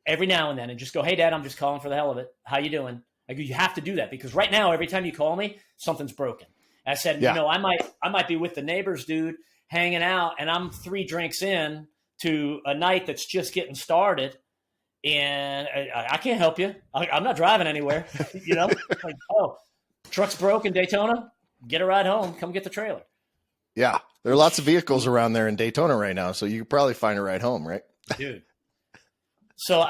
S3: every now and then and just go, hey, Dad, I'm just calling for the hell of it. How you doing? I go, you have to do that because right now, every time you call me, something's broken. And I said, I might be with the neighbors, dude, hanging out, and I'm 3 drinks in to a night that's just getting started. And I can't help you. I'm not driving anywhere, Like, oh, truck's broke in Daytona. Get a ride home. Come get the trailer.
S2: Yeah, there are lots of vehicles around there in Daytona right now, so you could probably find a ride home, right?
S3: Dude. So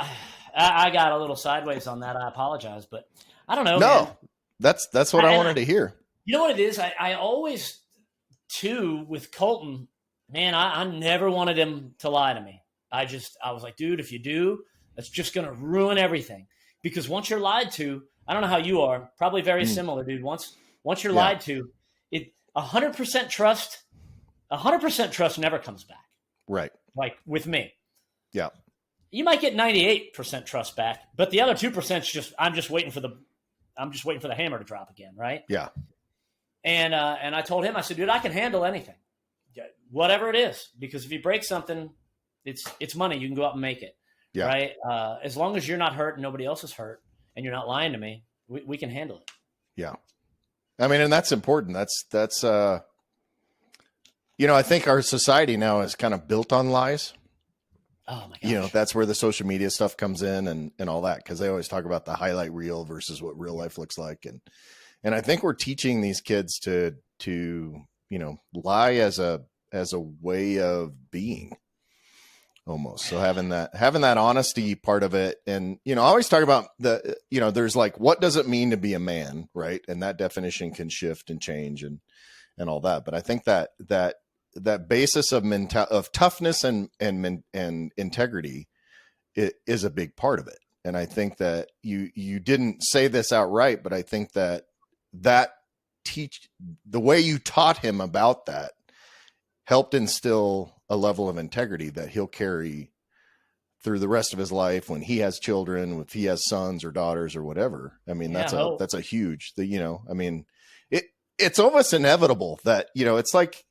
S3: I got a little sideways on that. I apologize, but I don't know.
S2: No,
S3: man.
S2: that's what I wanted to hear.
S3: You know what it is? I always, too, with Colton, man, I never wanted him to lie to me. I was like, dude, if you do, that's just going to ruin everything. Because once you're lied to, I don't know how you are, probably very similar, dude. Once you're lied to, 100% trust never comes back.
S2: Right.
S3: Like with me.
S2: Yeah.
S3: You might get 98% trust back, but the other 2% is just I'm just waiting for the hammer to drop again, right?
S2: Yeah.
S3: And I told him, I said, dude, I can handle anything, whatever it is, because if you break something, it's money. You can go out and make it, right? As long as you're not hurt and nobody else is hurt, and you're not lying to me, we can handle it.
S2: Yeah, I mean, and that's important. That's I think our society now is kind of built on lies.
S3: Oh my gosh.
S2: That's where the social media stuff comes in and all that, because they always talk about the highlight reel versus what real life looks like. And I think we're teaching these kids to lie as a way of being almost. So having that honesty part of it. And, I always talk about there's like, what does it mean to be a man? Right. And that definition can shift and change and all that. But I think that basis of toughness and integrity is a big part of it. And I think that you didn't say this outright, but I think that the way you taught him about that helped instill a level of integrity that he'll carry through the rest of his life when he has children, if he has sons or daughters or whatever. I mean, that's a huge, it's almost inevitable that, it's like,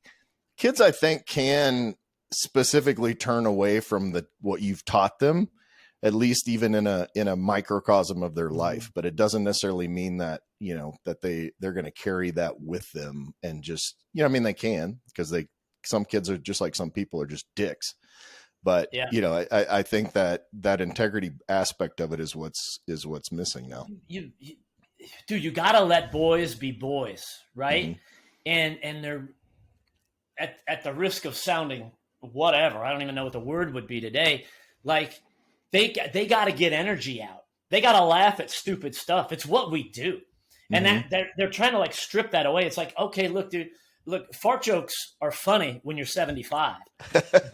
S2: kids, I think, can specifically turn away from what you've taught them, at least even in a microcosm of their life. But it doesn't necessarily mean that, that they're going to carry that with them and just, they can, because some kids are just like some people are just dicks. But, I think that integrity aspect of it is what's missing now.
S3: Dude, you got to let boys be boys, right? Mm-hmm. And they're, at the risk of sounding whatever, I don't even know what the word would be today. Like they got to get energy out. They got to laugh at stupid stuff. It's what we do. And that they're trying to like strip that away. It's like, okay, look, dude, fart jokes are funny when you're 75.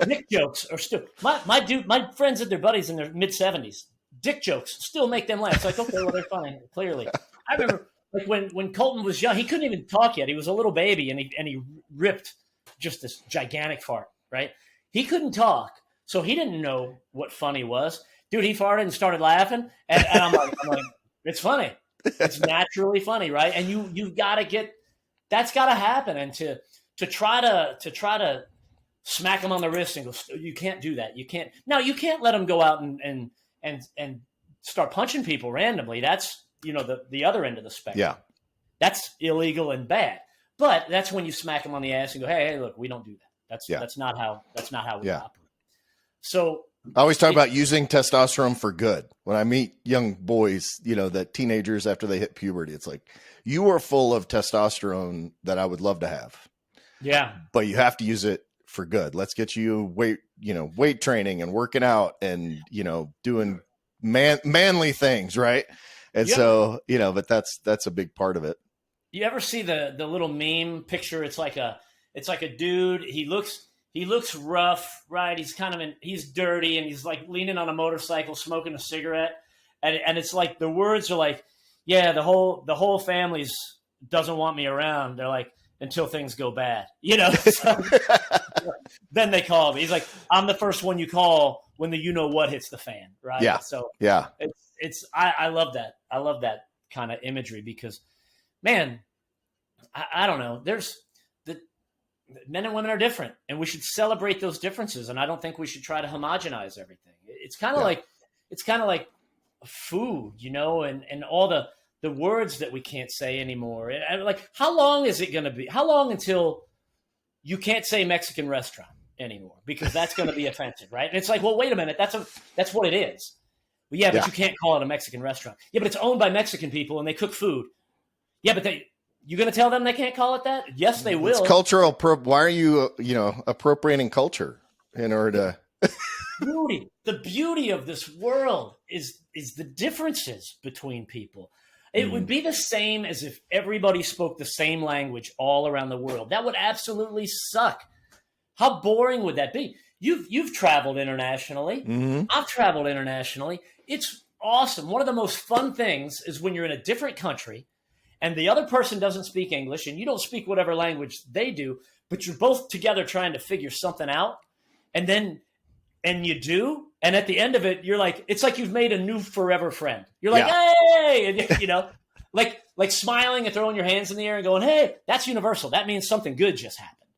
S3: Dick jokes are stupid. My friends and their buddies in their mid 70s, dick jokes still make them laugh. It's like, okay, well, they're funny, clearly. I remember like when Colton was young, he couldn't even talk yet. He was a little baby, and he ripped just this gigantic fart, right? He couldn't talk, so he didn't know what funny was. Dude, he farted and started laughing, and I'm like, it's funny. It's naturally funny, right? And you've got to get that's got to happen, and to try to smack them on the wrist and go, you can't do that. You can't. Now you can't let them go out and start punching people randomly. That's the other end of the spectrum.
S2: Yeah,
S3: that's illegal and bad. But that's when you smack them on the ass and go, hey, look, we don't do that. That's not how we operate. So
S2: I always talk about using testosterone for good. When I meet young boys, that teenagers after they hit puberty, it's like, you are full of testosterone that I would love to have.
S3: Yeah.
S2: But you have to use it for good. Let's get you weight training and working out and, doing manly things. Right. And so, but that's a big part of it.
S3: You ever see the little meme picture? It's like a dude. He looks rough, right? He's dirty, and he's like leaning on a motorcycle, smoking a cigarette, and it's like the words are like, yeah, the whole family's doesn't want me around. They're like, until things go bad, So, then they call me. He's like, I'm the first one you call when the what hits the fan, right?
S2: Yeah.
S3: So
S2: yeah,
S3: I love that. I love that kind of imagery because, man, I don't know. There's men and women are different, and we should celebrate those differences. And I don't think we should try to homogenize everything. It's kind of like food, and all the words that we can't say anymore. And like, how long is it going to be? How long until you can't say Mexican restaurant anymore? Because that's going to be offensive, right? And it's like, well, wait a minute. That's what it is. Well, yeah, but you can't call it a Mexican restaurant. Yeah, but it's owned by Mexican people and they cook food. Yeah, but you going to tell them they can't call it that? Yes, they will.
S2: It's cultural. Why are you, appropriating culture in order to?
S3: The beauty of this world is the differences between people. It would be the same as if everybody spoke the same language all around the world. That would absolutely suck. How boring would that be? You've traveled internationally.
S2: Mm-hmm.
S3: I've traveled internationally. It's awesome. One of the most fun things is when you're in a different country and the other person doesn't speak English and you don't speak whatever language they do, but you're both together trying to figure something out. And you do. And at the end of it, you're like, it's like you've made a new forever friend. You're like, hey, and like smiling and throwing your hands in the air and going, hey, that's universal. That means something good just happened.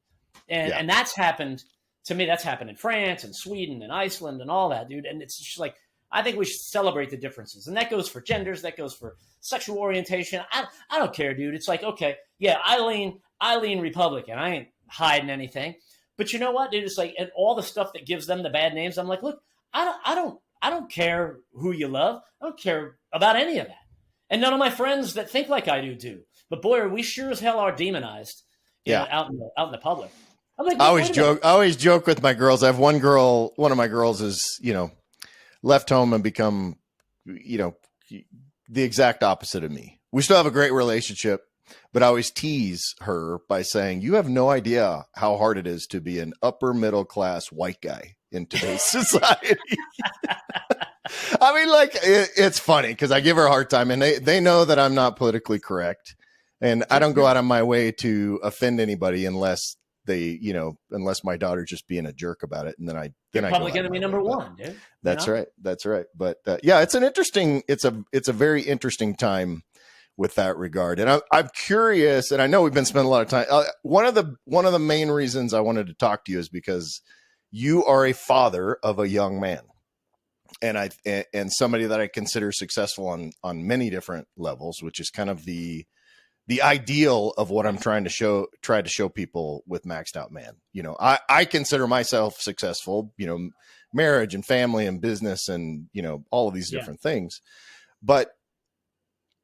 S3: And that's happened to me. That's happened in France and Sweden and Iceland and all that, dude. And it's just like, I think we should celebrate the differences. And that goes for genders. That goes for sexual orientation. I don't care, dude. It's like, okay, yeah, I lean Republican. I ain't hiding anything. But you know what, dude? It's like, and all the stuff that gives them the bad names. I'm like, look, I don't care who you love. I don't care about any of that. And none of my friends that think like I do. But boy, we sure as hell are demonized. Out in the public. I'm like,
S2: I always joke with my girls. I have one of my girls is, left home and become, the exact opposite of me. We still have a great relationship, but I always tease her by saying, you have no idea how hard it is to be an upper middle class white guy in today's society. I mean, like, it's funny because I give her a hard time and they know that I'm not politically correct. And I don't go out of my way to offend anybody unless unless my daughter's just being a jerk about it. And then I
S3: public enemy number one, dude.
S2: That's right. That's right. But it's it's a very interesting time with that regard. And I'm curious, and I know we've been spending a lot of time. One of the main reasons I wanted to talk to you is because you are a father of a young man. And somebody that I consider successful on many different levels, which is kind of the ideal of what I'm trying to show people with Maxed Out Man. I consider myself successful, marriage and family and business and, all of these different things. But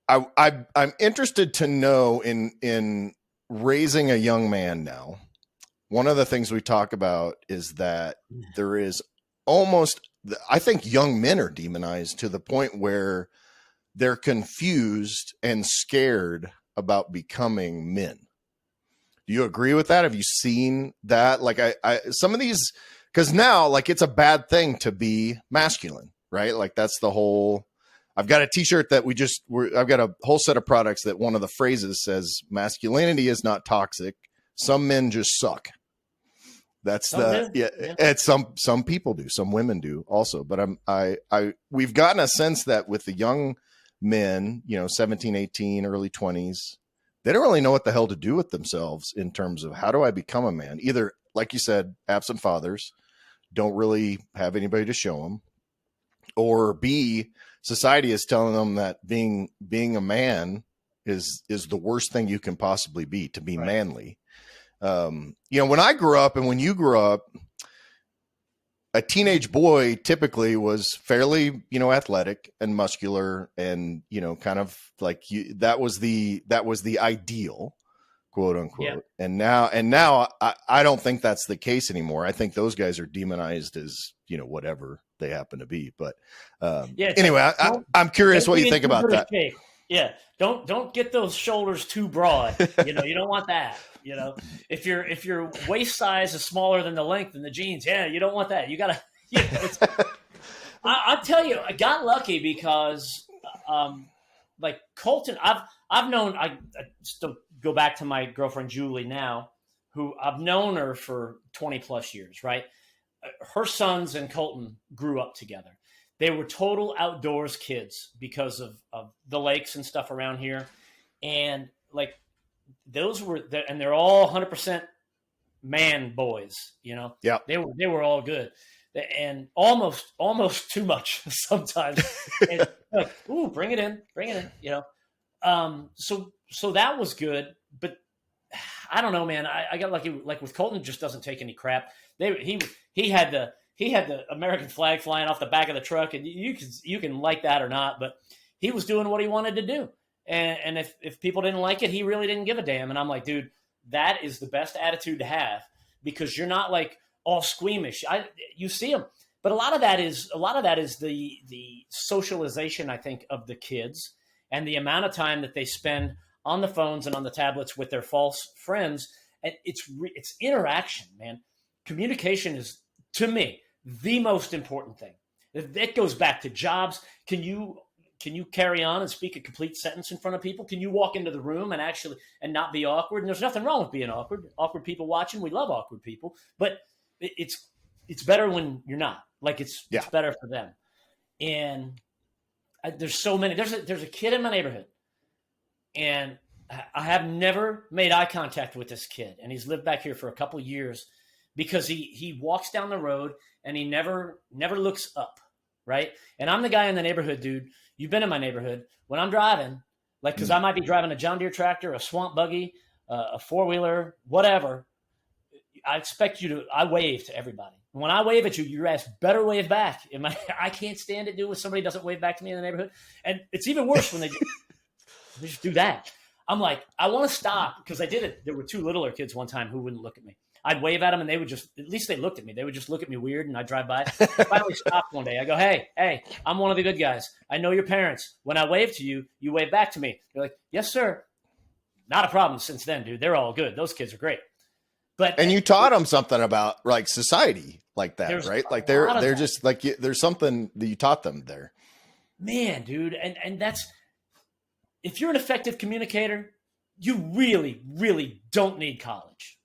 S2: I'm interested to know in raising a young man now. One of the things we talk about is that there is I think young men are demonized to the point where they're confused and scared about becoming men. Do you agree with that? Have you seen that? Like some of these, because now like it's a bad thing to be masculine. right? Like that's the whole. I've got a T-shirt that I've got a whole set of products that one of the phrases says, "Masculinity is not toxic. Some men just suck." That's and some people do, some women do also. But we've gotten a sense that with the young men, 17, 18, early 20s, they don't really know what the hell to do with themselves in terms of how do I become a man? Either, like you said, absent fathers, don't really have anybody to show them, or B, society is telling them that being a man is the worst thing you can possibly be, to be manly. When I grew up and when you grew up, a teenage boy typically was fairly, athletic and muscular and, kind of like that was the ideal, quote unquote. Yeah. And now I don't think that's the case anymore. I think those guys are demonized as, whatever they happen to be. But anyway, I'm curious what you think about that.
S3: Shape. Yeah. Don't get those shoulders too broad. You don't want that. If your waist size is smaller than the length in the jeans, you don't want that. You gotta. I'll tell you, I got lucky because, like Colton, I've known. I still go back to my girlfriend Julie now, who I've known her for 20 plus years. Right, her sons and Colton grew up together. They were total outdoors kids because of the lakes and stuff around here, and like. Those were, and they're all 100% man boys, Yeah, they were all good, and almost too much sometimes. And like, ooh, bring it in, So that was good, but I don't know, man. I got lucky. Like with Colton, just doesn't take any crap. He had the American flag flying off the back of the truck, and you can like that or not, but he was doing what he wanted to do. And if people didn't like it, he really didn't give a damn. And I'm like, dude, that is the best attitude to have, because you're not like all squeamish. You see them, but a lot of that is the socialization, I think, of the kids and the amount of time that they spend on the phones and on the tablets with their false friends. And it's interaction, man. Communication is, to me, the most important thing. It goes back to jobs. Can you carry on and speak a complete sentence in front of people? Can you walk into the room and not be awkward? And there's nothing wrong with being awkward. Awkward people watching, we love awkward people, but it's better when you're not. Like it's better for them. And there's so many. There's a kid in my neighborhood, and I have never made eye contact with this kid, and he's lived back here for a couple years because he walks down the road and he never looks up. Right. And I'm the guy in the neighborhood, dude. You've been in my neighborhood. When I'm driving, like, because I might be driving a John Deere tractor, a swamp buggy, a four-wheeler, whatever. I expect you to, I wave to everybody. When I wave at you, your ass better wave back. I can't stand it, dude, when somebody doesn't wave back to me in the neighborhood. And it's even worse when they just do that. I'm like, I want to stop, because I did it. There were two littler kids one time who wouldn't look at me. I'd wave at them, and they would just, at least they looked at me. They would just look at me weird, and I'd drive by. I finally stopped one day. I go, hey, I'm one of the good guys. I know your parents. When I wave to you, you wave back to me. They're like, yes, sir. Not a problem since then, dude. They're all good. Those kids are great. And
S2: you taught them something about like society like that, right? Like they're just like, there's something that you taught them there.
S3: Man, dude. And that's, if you're an effective communicator, you really, really don't need college.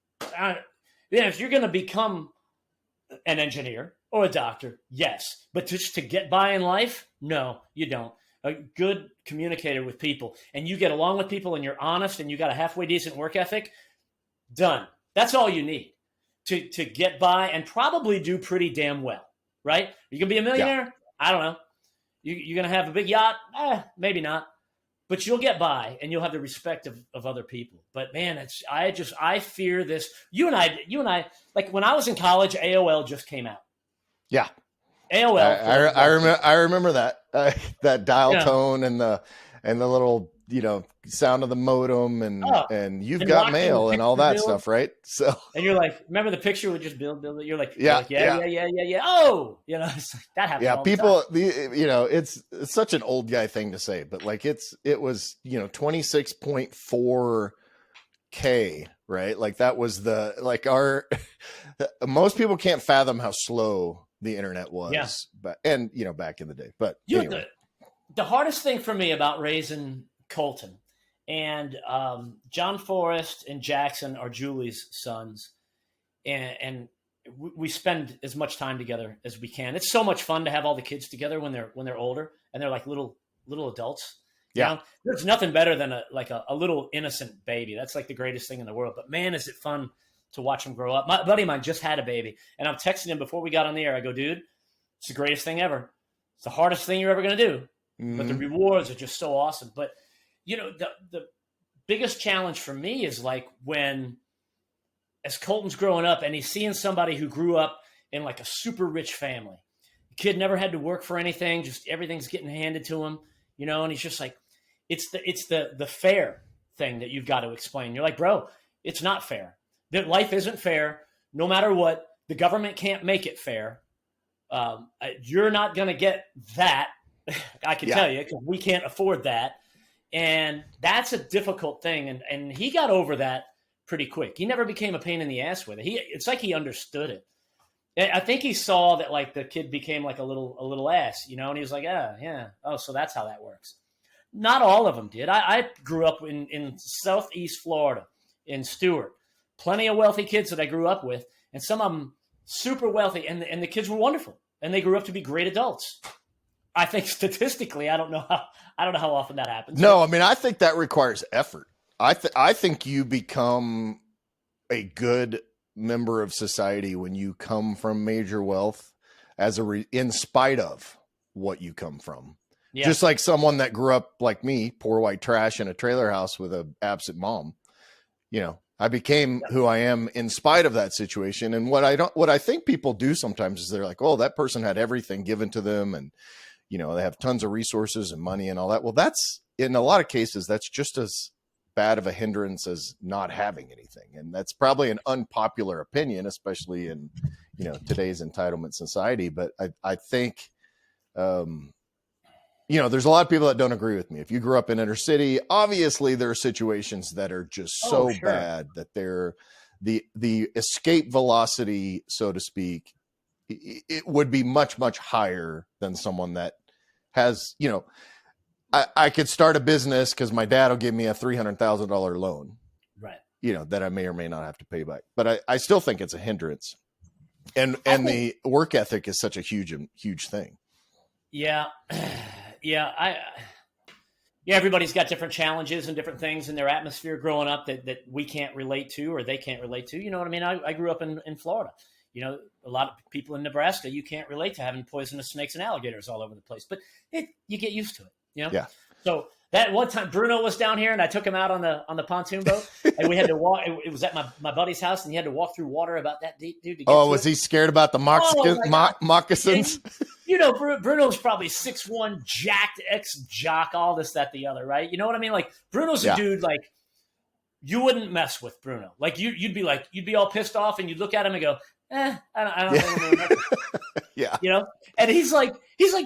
S3: If you're going to become an engineer or a doctor, yes. But just to get by in life, no, you don't. A good communicator with people, and you get along with people, and you're honest, and you got a halfway decent work ethic, done. That's all you need to get by and probably do pretty damn well, right? You can be a millionaire? Yeah. I don't know. You're going to have a big yacht? Maybe not. But you'll get by, and you'll have the respect of other people. But man, I fear this. You and I, like when I was in college, AOL just came out.
S2: Yeah,
S3: AOL.
S2: I remember that that dial tone and the little sound of the modem and you've got mail and all that stuff, right? So
S3: and you're like, remember the picture would just build. You're like, yeah. Oh, it's like, that happens.
S2: Yeah,
S3: all
S2: people,
S3: the time.
S2: It's such an old guy thing to say, but like it was 26.4K, right? Like that was most people can't fathom how slow the internet was,
S3: Yeah.
S2: and back in the day. But
S3: You know,
S2: anyway,
S3: the hardest thing for me about raising Colton and John Forrest and Jackson are Julie's sons, and we spend as much time together as we can. It's so much fun to have all the kids together when they're older and they're like little adults.
S2: Yeah.
S3: There's nothing better than a little innocent baby. That's like the greatest thing in the world. But man, is it fun to watch them grow up. My buddy of mine just had a baby, and I'm texting him before we got on the air. I go, dude, it's the greatest thing ever. It's the hardest thing you're ever going to do, but the rewards are just so awesome. But the biggest challenge for me is like when, as Colton's growing up and he's seeing somebody who grew up in like a super rich family. The kid never had to work for anything, just everything's getting handed to him, and he's just like, it's the fair thing that you've got to explain. You're like, bro, it's not fair. That life isn't fair. No matter what, the government can't make it fair. You're not going to get that. I can tell you, because we can't afford that. And that's a difficult thing. And he got over that pretty quick. He never became a pain in the ass with it. It's like he understood it. I think he saw that like the kid became like a little ass, and he was like, yeah. Oh, so that's how that works. Not all of them did. I grew up in Southeast Florida, in Stewart. Plenty of wealthy kids that I grew up with, and some of them super wealthy, and the kids were wonderful, and they grew up to be great adults. I think statistically, I don't know how often that happens.
S2: No, I mean, I think that requires effort. I think you become a good member of society when you come from major wealth, in spite of what you come from. Yeah. Just like someone that grew up like me, poor white trash in a trailer house with an absent mom. I became who I am in spite of that situation. And what I think people do sometimes is they're like, oh, that person had everything given to them, and they have tons of resources and money and all that. Well, that's, in a lot of cases, that's just as bad of a hindrance as not having anything. And that's probably an unpopular opinion, especially in, today's entitlement society. But I think, there's a lot of people that don't agree with me. If you grew up in inner city, obviously there are situations that are just so bad that they're the escape velocity, so to speak, it would be much, much higher than someone that has, I could start a business because my dad will give me a $300,000 loan,
S3: right?
S2: That I may or may not have to pay back. But I still think it's a hindrance, and the work ethic is such a huge thing.
S3: Yeah, yeah. Everybody's got different challenges and different things in their atmosphere growing up that we can't relate to or they can't relate to. You know what I mean? I grew up in Florida. A lot of people in Nebraska, you can't relate to having poisonous snakes and alligators all over the place, but you get used to it. Yeah. So that one time Bruno was down here and I took him out on the pontoon boat and we had to walk. It was at my buddy's house and he had to walk through water about that deep, dude. To get
S2: was he scared about the moccasins?
S3: Bruno's probably 6'1", jacked, ex-jock, all this, that, the other, right? You know what I mean? Like Bruno's a dude, like you wouldn't mess with Bruno. Like you'd be all pissed off and you'd look at him and go, I don't know.
S2: Yeah.
S3: And he's like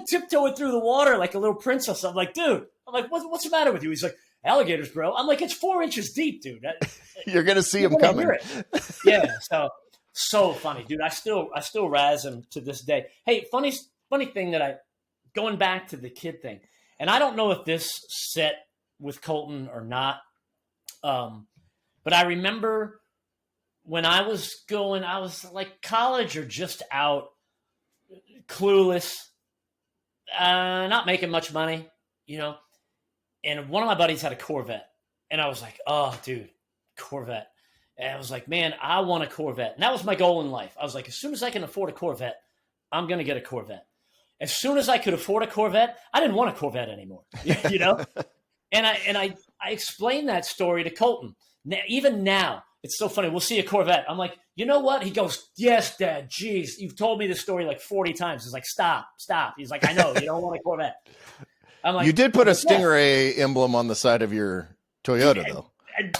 S3: tiptoeing through the water like a little princess. I'm like, dude, what's the matter with you? He's like, alligators, bro. I'm like, it's 4 inches deep, dude.
S2: You're going to see him coming.
S3: Yeah. So funny, dude. I still razz him to this day. Hey, funny thing going back to the kid thing, and I don't know if this set with Colton or not. But I remember when I was like college or just out, clueless, not making much money, and one of my buddies had a Corvette and I was like, oh dude, Corvette. And I was like, man, I want a Corvette. And that was my goal in life. I was like, as soon as I can afford a Corvette, I'm going to get a Corvette. As soon as I could afford a Corvette, I didn't want a Corvette anymore, And I explained that story to Colton. Even now, it's so funny. We'll see a Corvette. I'm like, you know what? He goes, yes, Dad. Geez, you've told me this story like 40 times. He's like, stop. He's like, I know you don't want a Corvette. I'm like,
S2: you did put a Stingray emblem on the side of your Toyota, though.
S3: And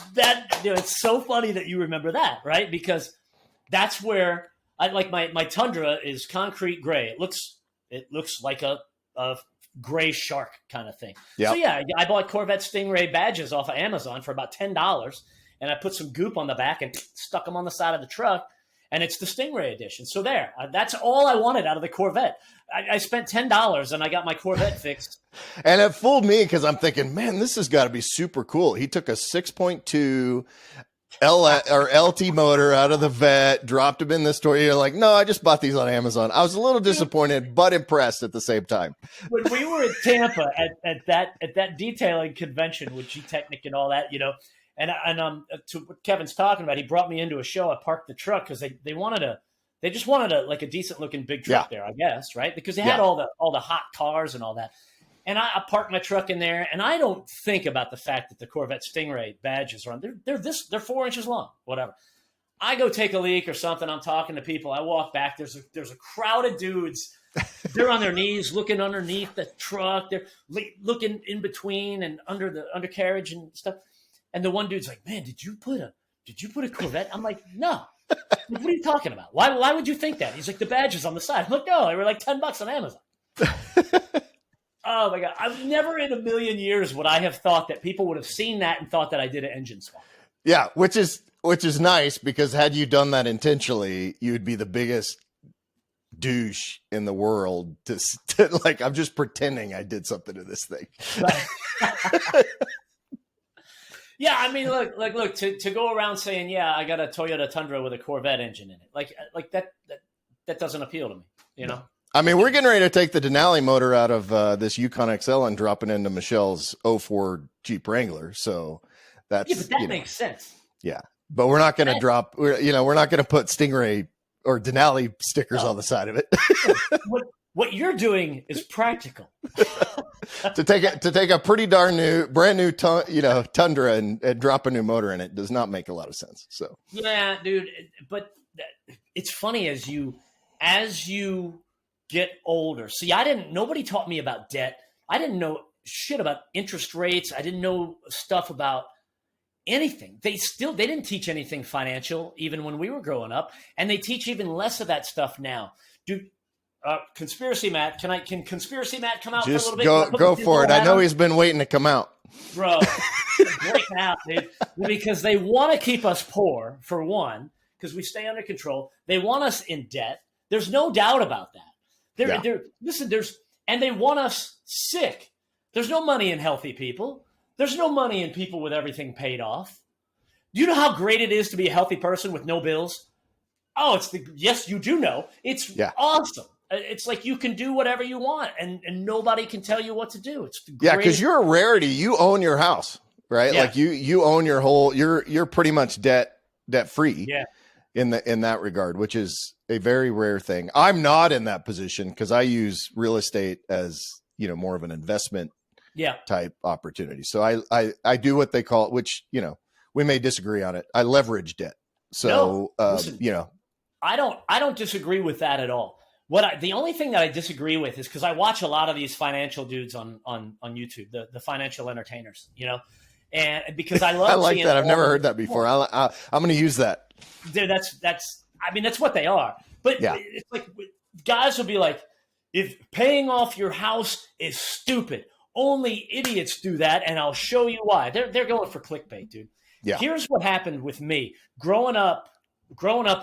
S3: it's so funny that you remember that, right? Because that's where I like my Tundra is concrete gray. It looks like a gray shark kind of thing. Yep. So yeah, I bought Corvette Stingray badges off of Amazon for about $10, and I put some goop on the back and stuck them on the side of the truck. and it's the Stingray edition. So there, that's all I wanted out of the Corvette. I spent $10 and I got my Corvette fixed.
S2: And it fooled me because I'm thinking, man, this has got to be super cool. He took a 6.2 LT motor out of the vet, dropped him in the store. You're like, no, I just bought these on Amazon. I was a little disappointed, but impressed at the same time.
S3: When we were at Tampa at that detailing convention with G-Technic and all that, and to what Kevin's talking about, he brought me into a show. I parked the truck because they just wanted a decent looking big truck there, I guess, right? Because they had all the hot cars and all that. And I parked my truck in there, and I don't think about the fact that the Corvette Stingray badges are on. They're 4 inches long, whatever. I go take a leak or something. I'm talking to people. I walk back. There's a crowd of dudes. They're on their knees, looking underneath the truck. They're looking in between and under the undercarriage and stuff. And the one dude's like, "Man, did you put a Corvette?" I'm like, "No." What are you talking about? Why would you think that? He's like, "The badge is on the side." I'm like, "No, they were like $10 on Amazon." Oh my God. I've never in a million years would I have thought that people would have seen that and thought that I did an engine swap.
S2: Yeah. Which is nice, because had you done that intentionally, you would be the biggest douche in the world to like, I'm just pretending I did something to this thing.
S3: Right. Yeah. I mean, look, to go around saying, yeah, I got a Toyota Tundra with a Corvette engine in it. Like that doesn't appeal to me,
S2: No. I mean, we're getting ready to take the Denali motor out of this Yukon XL and drop it into Michelle's 04 Jeep Wrangler. So that's
S3: but that makes sense.
S2: Yeah, but we're not going to we're not going to put Stingray or Denali stickers on the side of it.
S3: What you're doing is practical.
S2: to take a pretty brand new Tundra and drop a new motor in it does not make a lot of sense. So
S3: yeah, dude. But it's funny as you get older. See, nobody taught me about debt. I didn't know shit about interest rates. I didn't know stuff about anything. They didn't teach anything financial even when we were growing up, and they teach even less of that stuff now. Dude, Conspiracy Matt, can Conspiracy Matt come out
S2: just
S3: for a little bit?
S2: Go for it. I know he's been waiting to come out.
S3: Bro, breaking out, dude. Because they want to keep us poor, for one, because we stay under control. They want us in debt. There's no doubt about that. And they want us sick. There's no money in healthy people. There's no money in people with everything paid off. Do you know how great it is to be a healthy person with no bills? Oh, yes, you do know. It's awesome. It's like you can do whatever you want, and nobody can tell you what to do. It's the greatest.
S2: Because you're a rarity. You own your house, right? Yeah. Like you own your whole. You're pretty much debt free.
S3: Yeah.
S2: In that regard, which is a very rare thing. I'm not in that position because I use real estate as more of an investment type opportunity. So I do what they call it, which we may disagree on it. I leverage debt. So
S3: listen, I don't disagree with that at all. The only thing that I disagree with is because I watch a lot of these financial dudes on YouTube, the financial entertainers, and because I love.
S2: I like that. I've never heard that before. I'm going to use that.
S3: Dude, that's what they are. But it's like guys will be like, if paying off your house is stupid, only idiots do that, and I'll show you why. They're going for clickbait, dude. Yeah. Here's what happened with me growing up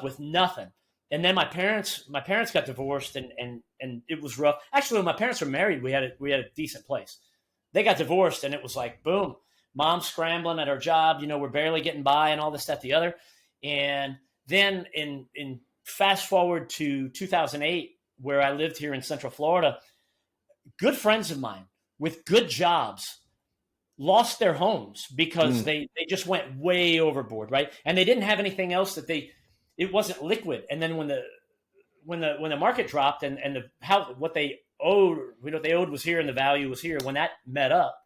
S3: with nothing. And then my parents got divorced and it was rough. Actually, when my parents were married, we had a decent place. They got divorced and it was like, boom, mom's scrambling at her job. We're barely getting by and all this, that, the other. And then in fast forward to 2008, where I lived here in Central Florida, good friends of mine with good jobs lost their homes because they just went way overboard, right? And they didn't have anything else it wasn't liquid. And then when the market dropped and what they owed was here and the value was here, when that met up,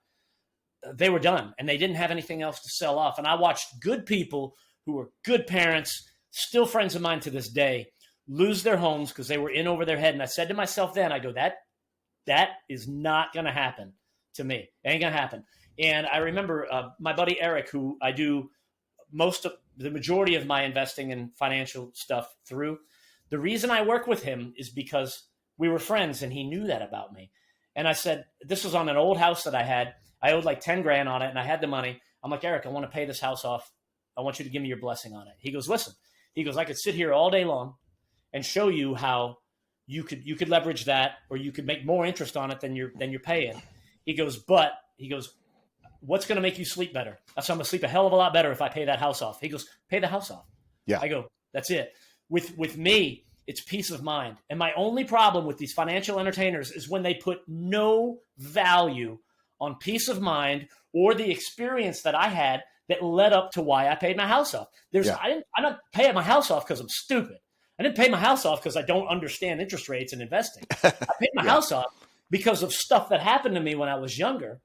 S3: they were done and they didn't have anything else to sell off. And I watched good people who were good parents, still friends of mine to this day, lose their homes because they were in over their head. And I said to myself then, I go, that is not going to happen to me. It ain't going to happen. And I remember my buddy Eric, who I do the majority of my investing and financial stuff through. The reason I work with him is because we were friends and he knew that about me. And I said, this was on an old house that I had. I owed like 10 grand on it and I had the money. I'm like, Eric, I want to pay this house off. I want you to give me your blessing on it. He goes, listen, He goes, I could sit here all day long and show you how you could leverage that, or you could make more interest on it than you're paying. He goes, what's going to make you sleep better? I said, I'm going to sleep a hell of a lot better if I pay that house off. He goes, pay the house off.
S2: Yeah.
S3: I go, that's it. With me, it's peace of mind. And my only problem with these financial entertainers is when they put no value on peace of mind or the experience that I had that led up to why I paid my house off. I'm not paying my house off because I'm stupid. I didn't pay my house off because I don't understand interest rates and investing. I paid my house off because of stuff that happened to me when I was younger.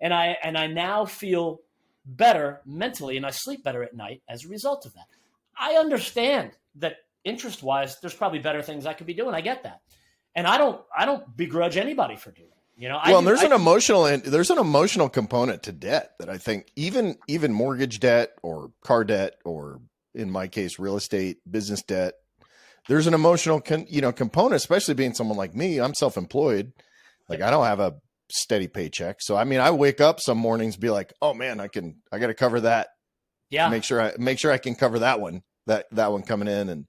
S3: And I now feel better mentally, and I sleep better at night as a result of that. I understand that interest-wise, there's probably better things I could be doing. I get that. And I don't begrudge anybody for doing it.
S2: There's an emotional component to debt that I think even mortgage debt or car debt, or in my case, real estate, business debt, there's an emotional component, especially being someone like me. I'm self-employed. Like, I don't have a steady paycheck. So, I mean, I wake up some mornings, be like, oh man, I got to cover that.
S3: Yeah.
S2: Make sure I can cover that one coming in.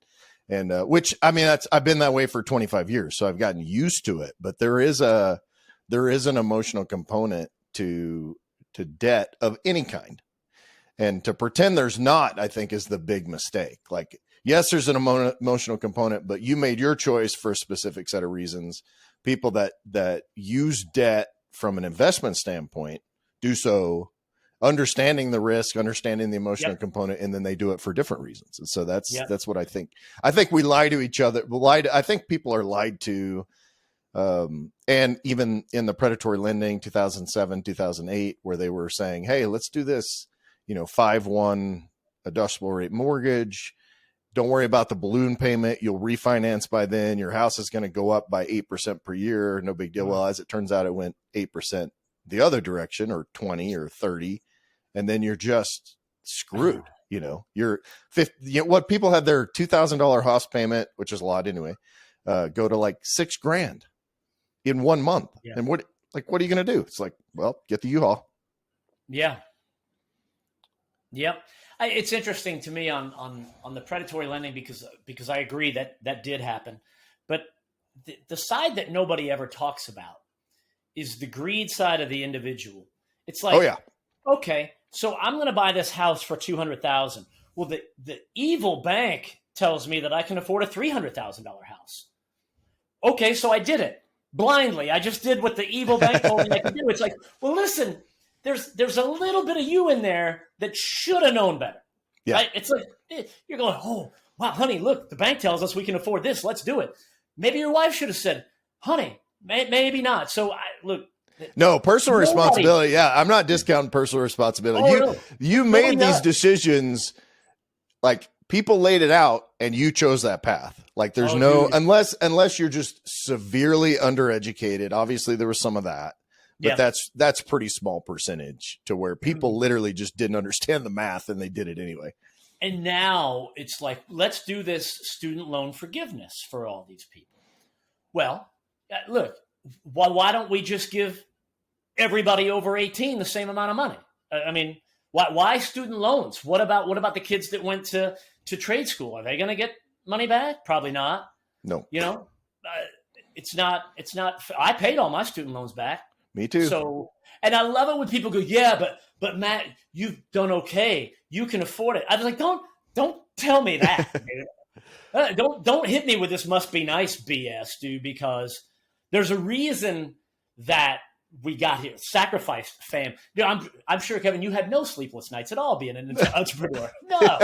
S2: And which, I mean, I've been that way for 25 years. So I've gotten used to it, but there is an emotional component to debt of any kind. And to pretend there's not, I think, is the big mistake. Like, yes, there's an emotional component, but you made your choice for a specific set of reasons. People that use debt from an investment standpoint do so understanding the risk, understanding the emotional component, and then they do it for different reasons. And so that's what I think. I think we lie to each other. I think people are lied to. And even in the predatory lending, 2007, 2008, where they were saying, hey, let's do this, 5-1 adjustable rate mortgage. Don't worry about the balloon payment. You'll refinance by then. Your house is going to go up by 8% per year. No big deal. Well, as it turns out, it went 8% the other direction, or 20 or 30. And then you're just screwed. You're 50, what people had their $2,000 house payment, which is a lot anyway, go to like $6,000 in 1 month. Yeah. And what are you going to do? It's like, well, get the U-Haul.
S3: Yeah. Yep. It's interesting to me on the predatory lending because I agree that did happen. But the side that nobody ever talks about is the greed side of the individual. It's like, okay, so I'm going to buy this house for $200,000. Well, the evil bank tells me that I can afford a $300,000 house. Okay, so I did it blindly. I just did what the evil bank told me I could do. It's like, well, listen, there's a little bit of you in there that should have known better. Yeah. Right? It's like, you're going, oh, wow, honey, look, the bank tells us we can afford this. Let's do it. Maybe your wife should have said, honey, maybe not. So look.
S2: No, personal responsibility. Yeah, I'm not discounting personal responsibility. You made these decisions, like people laid it out and you chose that path. Like there's unless you're just severely undereducated. Obviously there was some of that. But that's pretty small percentage to where people literally just didn't understand the math and they did it anyway.
S3: And now it's like, let's do this student loan forgiveness for all these people. Well, look, why don't we just give everybody over 18 the same amount of money? I mean, why student loans? What about the kids that went to trade school? Are they going to get money back? Probably not.
S2: No.
S3: It's not. I paid all my student loans back.
S2: Me too.
S3: So, and I love it when people go, yeah, but Matt, you've done okay. You can afford it. I was like, don't tell me that. Don't hit me with this must be nice BS, dude, because there's a reason that we got here. Sacrificed fam. I'm sure, Kevin, you had no sleepless nights at all being an entrepreneur. No.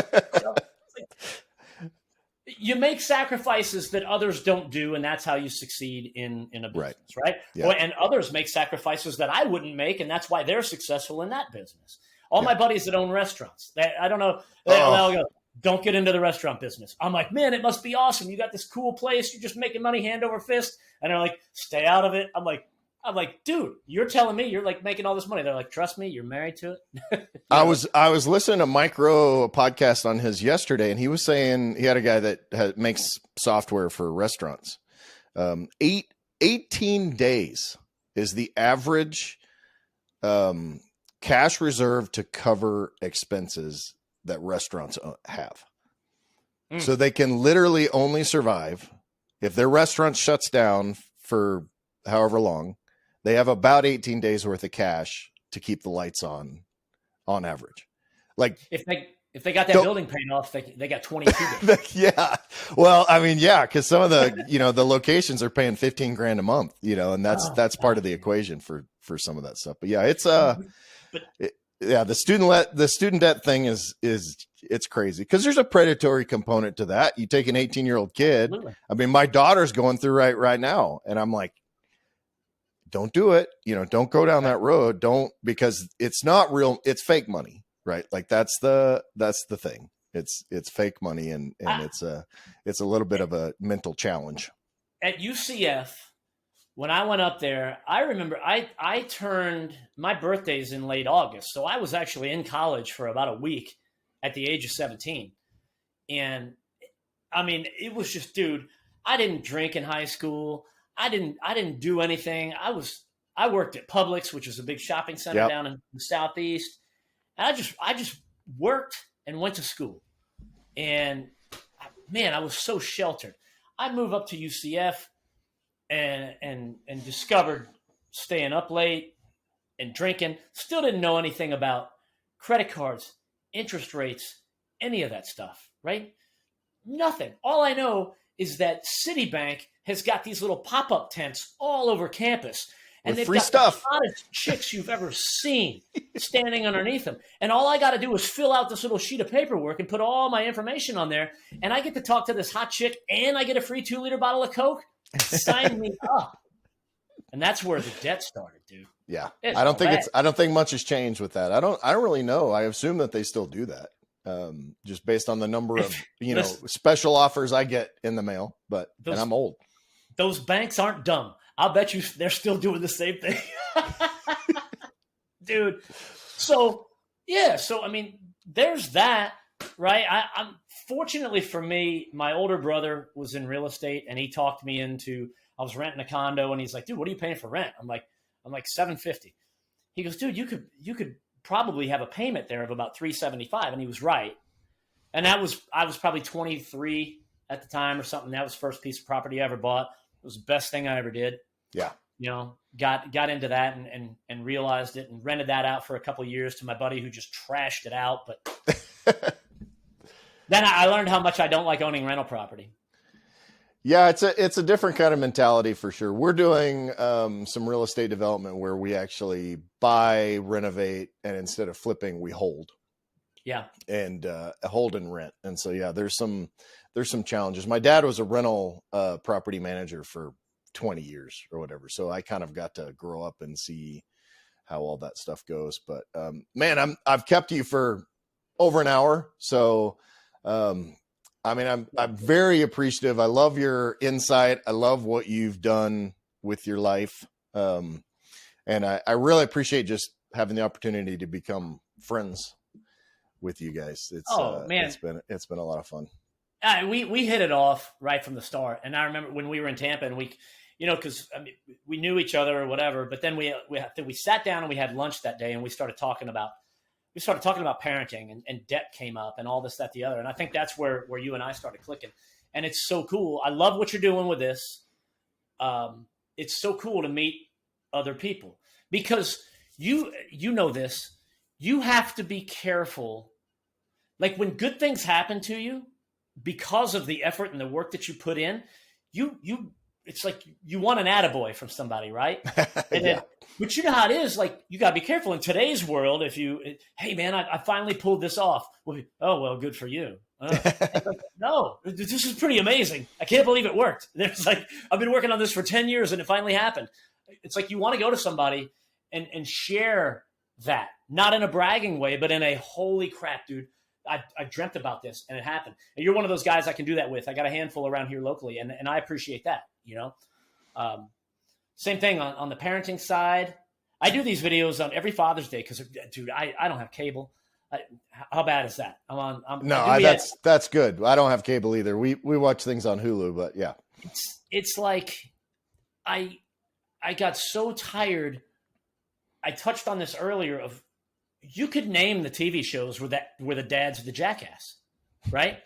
S3: You make sacrifices that others don't do, and that's how you succeed in a business, right? Yeah. And others make sacrifices that I wouldn't make, and that's why they're successful in that business. All my buddies that own restaurants, I don't know, they'll go, don't get into the restaurant business. I'm like, man, it must be awesome. You got this cool place. You're just making money hand over fist. And they're like, stay out of it. I'm like, dude, you're telling me you're like making all this money. They're like, trust me, you're married to it. I
S2: was listening to Micro podcast on his yesterday, and he was saying he had a guy that makes software for restaurants. 18 days is the average cash reserve to cover expenses that restaurants have. So they can literally only survive if their restaurant shuts down for however long. They have about 18 days worth of cash to keep the lights on average. Like
S3: if they got that building paid off, they got 22 days.
S2: Yeah. Well, I mean, yeah, because some of the, the locations are paying 15 grand a month, and that's part of the equation for some of that stuff. But yeah, it's the student debt thing is it's crazy because there's a predatory component to that. You take an 18-year-old kid. Absolutely. I mean, my daughter's going through right now, and I'm like, don't do it. Don't go down that road. Don't, because it's not real. It's fake money, right? Like that's the thing. It's fake money, and it's a little bit of a mental challenge.
S3: At UCF, when I went up there, I remember I turned, my birthday's in late August, so I was actually in college for about a week at the age of 17. And I mean, it was just, dude, I didn't drink in high school. I didn't do anything. I worked at Publix, which is a big shopping center down in the Southeast. And I just worked and went to school. And man, I was so sheltered. I moved up to UCF and discovered staying up late and drinking. Still didn't know anything about credit cards, interest rates, any of that stuff, right? Nothing. All I know is that Citibank has got these little pop-up tents all over campus. And
S2: with
S3: they've
S2: free
S3: got
S2: stuff.
S3: The hottest chicks you've ever seen standing underneath them. And all I got to do is fill out this little sheet of paperwork and put all my information on there. And I get to talk to this hot chick and I get a free 2-liter bottle of Coke. Sign me up. And that's where the debt started, dude.
S2: Yeah. I don't think much has changed with that. I don't really know. I assume that they still do that. Just based on the number of, special offers I get in the mail, and I'm old.
S3: Those banks aren't dumb. I'll bet you they're still doing the same thing. Dude. So I mean, there's that, right? I'm fortunately for me, my older brother was in real estate and he talked me into, I was renting a condo and he's like, dude, what are you paying for rent? I'm like $750. He goes, dude, you could probably have a payment there of about $375. And he was right. And I was probably 23 at the time or something. That was the first piece of property I ever bought. It was the best thing I ever did. Yeah. Got into that and realized it and rented that out for a couple of years to my buddy who just trashed it out. But then I learned how much I don't like owning rental property.
S2: Yeah, it's a different kind of mentality for sure. We're doing some real estate development where we actually buy, renovate, and instead of flipping, we hold. Yeah. And hold and rent. And so, yeah, there's some challenges. My dad was a rental property manager for 20 years or whatever. So I kind of got to grow up and see how all that stuff goes. But man, I've kept you for over an hour. So I mean, I'm very appreciative. I love your insight. I love what you've done with your life. And I really appreciate just having the opportunity to become friends with you guys. Man, it's been a lot of fun.
S3: We hit it off right from the start. And I remember when we were in Tampa and because we knew each other or whatever, but then we sat down and we had lunch that day and we started talking about parenting and debt came up and all this, that, the other. And I think that's where you and I started clicking. And it's so cool. I love what you're doing with this. It's so cool to meet other people because you know this, you have to be careful. Like when good things happen to you because of the effort and the work that you put in, it's like you want an attaboy from somebody, right? And but you know how it is. Like you got to be careful in today's world. Hey man, I finally pulled this off. Well, good for you. Like, no, this is pretty amazing. I can't believe it worked. There's like I've been working on this for 10 years and it finally happened. It's like you want to go to somebody and share that, not in a bragging way, but in a holy crap, dude. I dreamt about this and it happened. And you're one of those guys I can do that with. I got a handful around here locally and I appreciate that, Same thing on the parenting side. I do these videos on every Father's Day because, dude, I don't have cable. How bad is that?
S2: That's good. I don't have cable either. We watch things on Hulu, but yeah.
S3: It's like I got so tired. I touched on this earlier of you could name the TV shows where the dad's the jackass, right?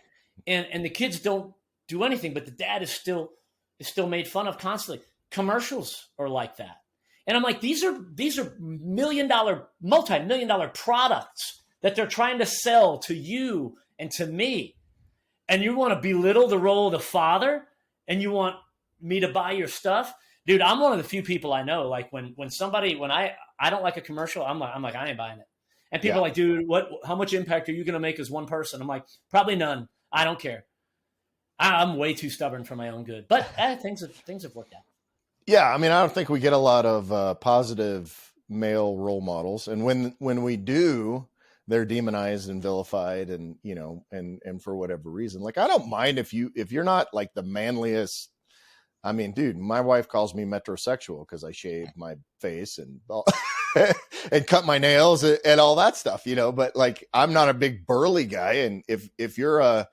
S3: and the kids don't do anything, but the dad is still made fun of constantly. Commercials are like that. And I'm like, these are multi-million-dollar products that they're trying to sell to you and to me. And you want to belittle the role of the father and you want me to buy your stuff? Dude, I'm one of the few people I know. Like when I don't like a commercial, I'm like, I ain't buying it. And people are like, dude, how much impact are you going to make as one person? I'm like, probably none. I don't care. I'm way too stubborn for my own good, but things have worked out.
S2: Yeah. I mean, I don't think we get a lot of positive male role models. And when we do, they're demonized and vilified and, you know, and for whatever reason, like, I don't mind if you're not like the manliest. I mean, dude, my wife calls me metrosexual because I shave my face and and cut my nails and all that stuff, you know, but like, I'm not a big burly guy. And if you're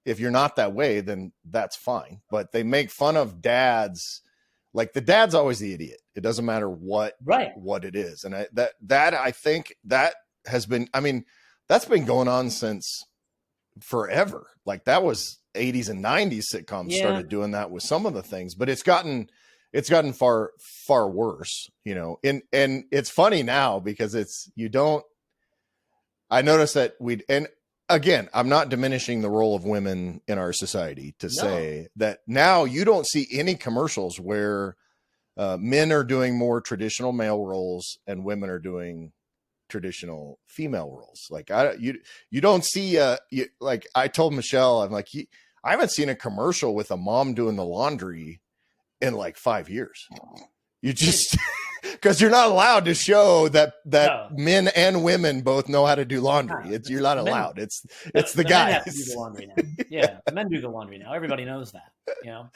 S2: if you're not that way, then that's fine. But they make fun of dads. Like the dad's always the idiot. It doesn't matter what it is. And I think that has been, I mean, that's been going on since forever. Like that was 80s and 90s sitcoms started doing that with some of the things, but it's gotten far, far worse, you know, and it's funny now because I noticed that and again, I'm not diminishing the role of women in our society to say that now you don't see any commercials where men are doing more traditional male roles and women are doing traditional female roles. Like you don't see like I told Michelle, I'm like, I haven't seen a commercial with a mom doing the laundry in like 5 years. You just because you're not allowed to show that men and women both know how to do laundry. You're not allowed. It's the guys.
S3: Men have to do the laundry now. Yeah, men do the laundry now. Everybody knows that. You know.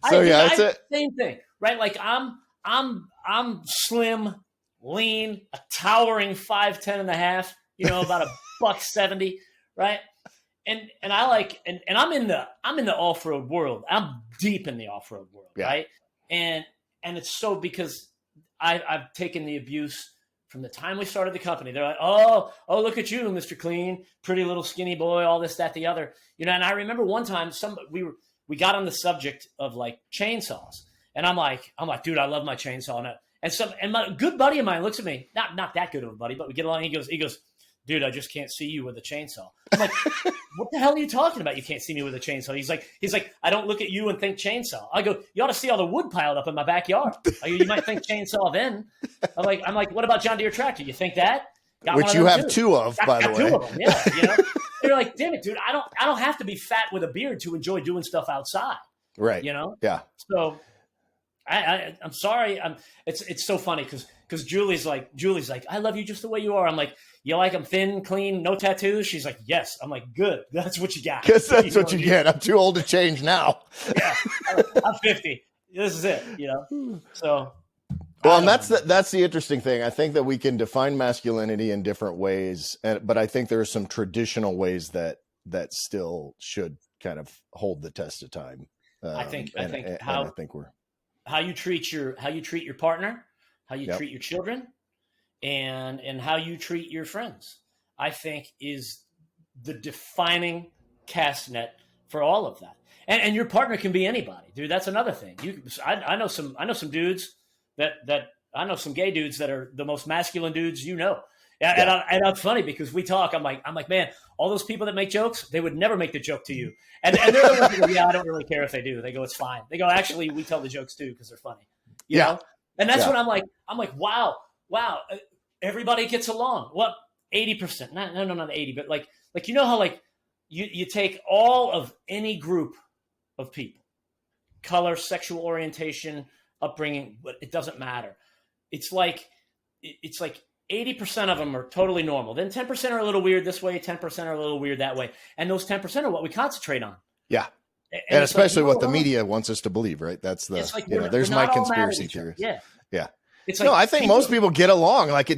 S2: So it's
S3: the same thing, right? Like I'm slim, lean, a towering 5'10" and a half. You know, about $170, right? And I like and I'm in the off-road world. I'm deep in the off-road world, right? And it's so because I've taken the abuse from the time we started the company. They're like, oh, look at you, Mr. Clean, pretty little skinny boy, all this, that, the other. You know, and I remember one time we got on the subject of like chainsaws. And I'm like, dude, I love my chainsaw. And my good buddy of mine looks at me, not that good of a buddy, but we get along. He goes, dude, I just can't see you with a chainsaw. I'm like, what the hell are you talking about? You can't see me with a chainsaw. He's like, I don't look at you and think chainsaw. I go, you ought to see all the wood piled up in my backyard. I go, you might think chainsaw then. I'm like, what about John Deere tractor? You think that?
S2: Which you have two of, by the way.
S3: 2 of them, yeah. You know, they're like, damn it, dude, I don't have to be fat with a beard to enjoy doing stuff outside.
S2: Right.
S3: You know?
S2: Yeah.
S3: So I'm sorry. It's so funny because Julie's like, I love you just the way you are. I'm like, you like I'm thin, clean, no tattoos? She's like, yes. I'm like, good. That's what you got.
S2: Because that's what you get. I'm too old to change now.
S3: Yeah. I'm 50. This is it, you know? So.
S2: Well, and that's the interesting thing. I think that we can define masculinity in different ways, but I think there are some traditional ways that still should kind of hold the test of time.
S3: I think how you treat your partner, how you treat your children, and how you treat your friends, I think is the defining cast net for all of that. And your partner can be anybody, dude. That's another thing. I know some dudes that I know some gay dudes that are the most masculine dudes you know. And it's funny because we talk. I'm like, man, all those people that make jokes, they would never make the joke to you. And they're the ones who go, yeah, I don't really care if they do. They go, it's fine. They go, actually, we tell the jokes too because they're funny. You know? And that's what I'm like, wow, everybody gets along. What 80%? No, not 80, but like you know how like you take all of any group of people, color, sexual orientation, upbringing, but it doesn't matter. It's like 80% of them are totally normal. Then 10% are a little weird this way, 10% are a little weird that way. And those 10% are what we concentrate on. Yeah.
S2: And especially what the media wants us to believe, right? That's there's my conspiracy theory.
S3: Yeah.
S2: Yeah.
S3: It's
S2: I think most people get along. Like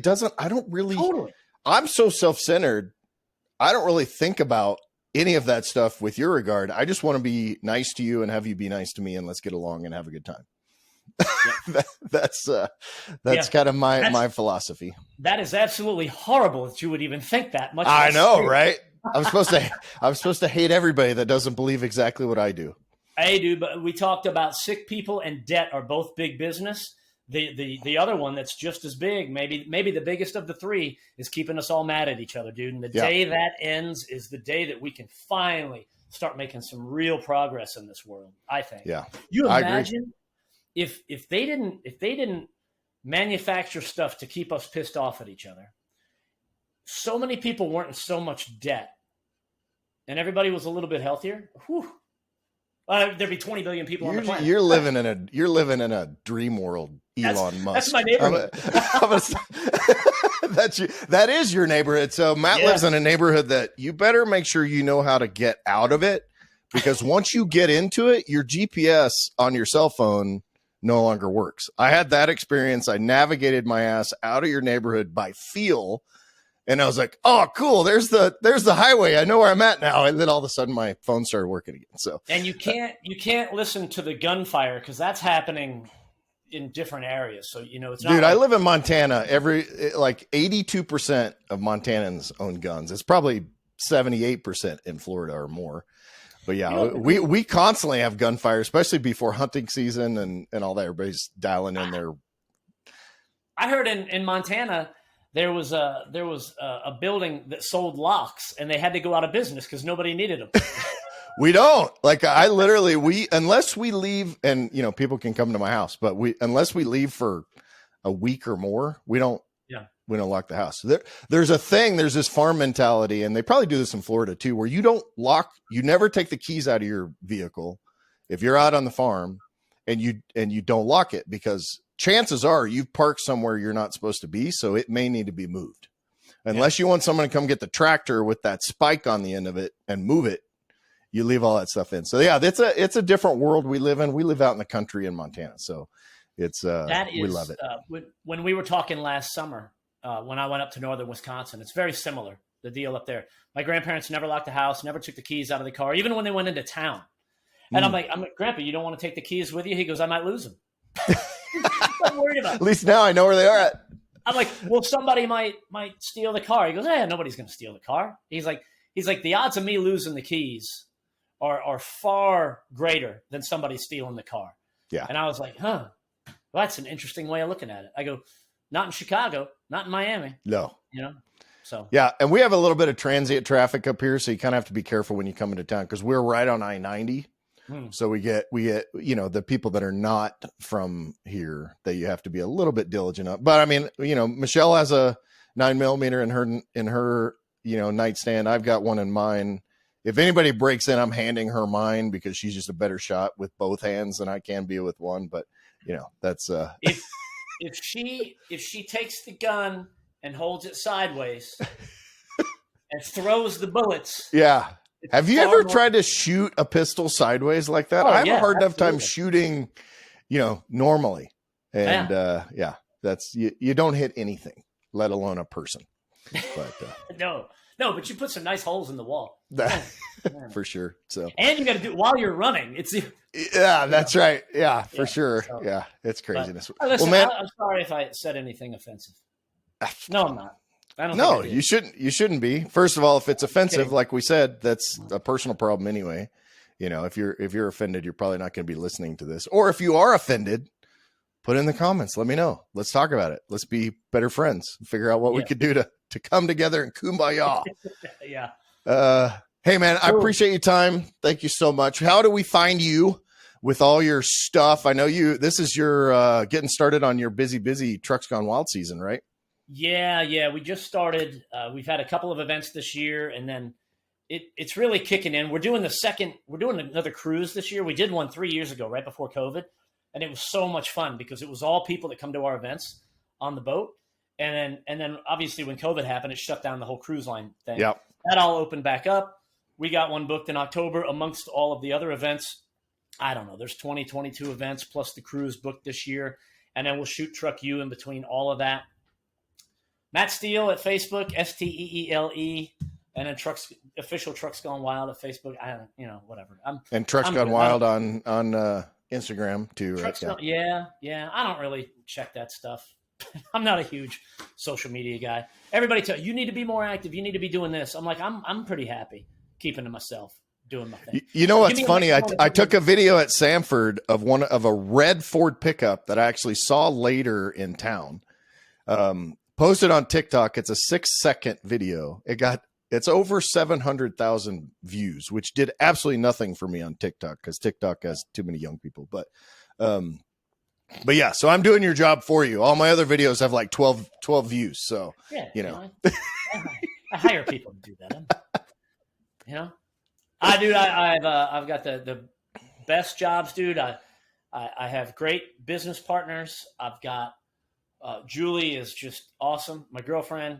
S2: I'm so self-centered. I don't really think about any of that stuff with your regard. I just want to be nice to you and have you be nice to me and let's get along and have a good time. Yeah. that's kind of my philosophy.
S3: That is absolutely horrible that you would even think that much.
S2: I know, right? I'm supposed to hate everybody that doesn't believe exactly what I do.
S3: Hey, dude, but we talked about sick people and debt are both big business. The other one that's just as big, maybe the biggest of the three, is keeping us all mad at each other, dude. And the day that ends is the day that we can finally start making some real progress in this world, I think.
S2: Yeah.
S3: You imagine if they didn't manufacture stuff to keep us pissed off at each other, so many people weren't in so much debt, and everybody was a little bit healthier. Whew. There'd be 20 billion people on the planet.
S2: You're living in a dream world, Elon Musk.
S3: That's my neighborhood.
S2: That is your neighborhood. So Matt lives in a neighborhood that you better make sure you know how to get out of it, because once you get into it, your GPS on your cell phone no longer works. I had that experience. I navigated my ass out of your neighborhood by feel. And I was like, oh, cool. There's the highway. I know where I'm at now. And then all of a sudden my phone started working again. So, and
S3: you can't listen to the gunfire, because that's happening in different areas. So, it's not.
S2: Dude, I live in Montana. 82% of Montanans own guns. It's probably 78% in Florida or more. But yeah, we constantly have gunfire, especially before hunting season and all that. Everybody's dialing in there.
S3: I heard in Montana, there was a building that sold locks, and they had to go out of business because nobody needed them.
S2: We don't. Like, I literally, unless we leave, and people can come to my house, but unless we leave for a week or more, we don't lock the house. There's this farm mentality, and they probably do this in Florida too, where you never take the keys out of your vehicle if you're out on the farm, and you don't lock it, because chances are you've parked somewhere you're not supposed to be, so it may need to be moved. Unless you want someone to come get the tractor with that spike on the end of it and move it, you leave all that stuff in. So yeah, it's a different world we live in. We live out in the country in Montana, so we love it.
S3: When we were talking last summer, when I went up to northern Wisconsin, it's very similar, the deal up there. My grandparents never locked the house, never took the keys out of the car, even when they went into town. And I'm like, Grandpa, you don't want to take the keys with you? He goes, I might lose them. I'm worried about it.
S2: At least now I know where they are at.
S3: I'm like, well, somebody might steal the car. He goes, nobody's going to steal the car. He's like, the odds of me losing the keys are far greater than somebody stealing the car.
S2: Yeah.
S3: And I was like, well, that's an interesting way of looking at it. I go, not in Chicago, not in Miami.
S2: No.
S3: So. Yeah.
S2: And we have a little bit of transient traffic up here, so you kind of have to be careful when you come into town, because we're right on I-90. So we get, the people that are not from here that you have to be a little bit diligent of. But I mean, Michelle has a 9mm in her nightstand. I've got one in mine. If anybody breaks in, I'm handing her mine, because she's just a better shot with both hands than I can be with one. But that's
S3: if she takes the gun and holds it sideways and throws the bullets.
S2: Yeah. Have you ever tried to shoot a pistol sideways like that? I have a hard enough time shooting, normally. And that's, you don't hit anything, let alone a person. But
S3: no, but you put some nice holes in the wall.
S2: For sure. So,
S3: and you got to do it while you're running.
S2: That's right. Yeah, for sure. So, yeah, it's craziness.
S3: Listen, well, man, I'm sorry if I said anything offensive. No, I'm not.
S2: No, you shouldn't. You shouldn't be. First of all, if it's offensive, like we said, that's a personal problem anyway. If you're offended, you're probably not going to be listening to this. Or if you are offended, put in the comments. Let me know. Let's talk about it. Let's be better friends. Figure out what we could do to come together and kumbaya.
S3: Yeah.
S2: Hey man, I appreciate your time. Thank you so much. How do we find you with all your stuff? I know this is your getting started on your busy Trucks Gone Wild season, right?
S3: Yeah. We just started. We've had a couple of events this year, and then it's really kicking in. We're doing another cruise this year. We did one 3 years ago, right before COVID, and it was so much fun because it was all people that come to our events on the boat. And then obviously when COVID happened, it shut down the whole cruise line thing.
S2: Yep.
S3: That all opened back up. We got one booked in October amongst all of the other events. I don't know. There's 22 events plus the cruise booked this year. And then we'll shoot Truck U in between all of that. Matt Steele at Facebook, Steele, and then official Trucks Gone Wild at Facebook. Whatever.
S2: And Trucks Gone Wild on Instagram too.
S3: Right? Yeah. I don't really check that stuff. I'm not a huge social media guy. Everybody tell you need to be more active. You need to be doing this. I'm like, I'm pretty happy keeping to myself, doing my thing.
S2: You know what's funny? I took a video at Sanford of a red Ford pickup that I actually saw later in town. Posted on TikTok. It's a 6-second video. It's over 700,000 views, which did absolutely nothing for me on TikTok because TikTok has too many young people. But yeah, so I'm doing your job for you. All my other videos have like 12 views. So,
S3: I hire people to do that. I do. I've got the best jobs, dude. I have great business partners. I've got Julie is just awesome. My girlfriend.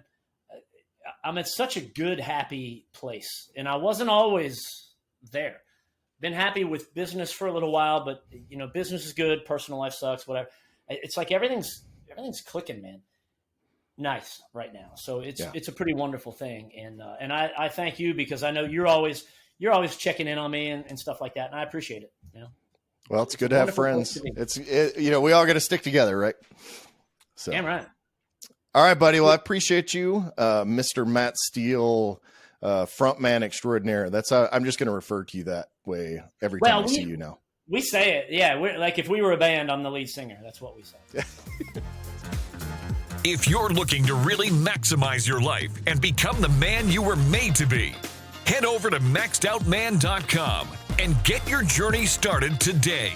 S3: I'm in such a good, happy place, and I wasn't always there. Been happy with business for a little while, but business is good. Personal life sucks. Whatever. It's like everything's clicking, man. Nice right now. So it's a pretty wonderful thing, and I thank you because I know you're always checking in on me and stuff like that, and I appreciate it.
S2: Well, it's good to have friends. We all got to stick together, right? So.
S3: Damn right.
S2: All right, buddy. Well, I appreciate you, Mr. Matt Steele, frontman extraordinaire. I'm just going to refer to you that way every time I see you now.
S3: We say it. Yeah. We're like, if we were a band, I'm the lead singer. That's what we say.
S1: If you're looking to really maximize your life and become the man you were made to be, head over to maxedoutman.com and get your journey started today.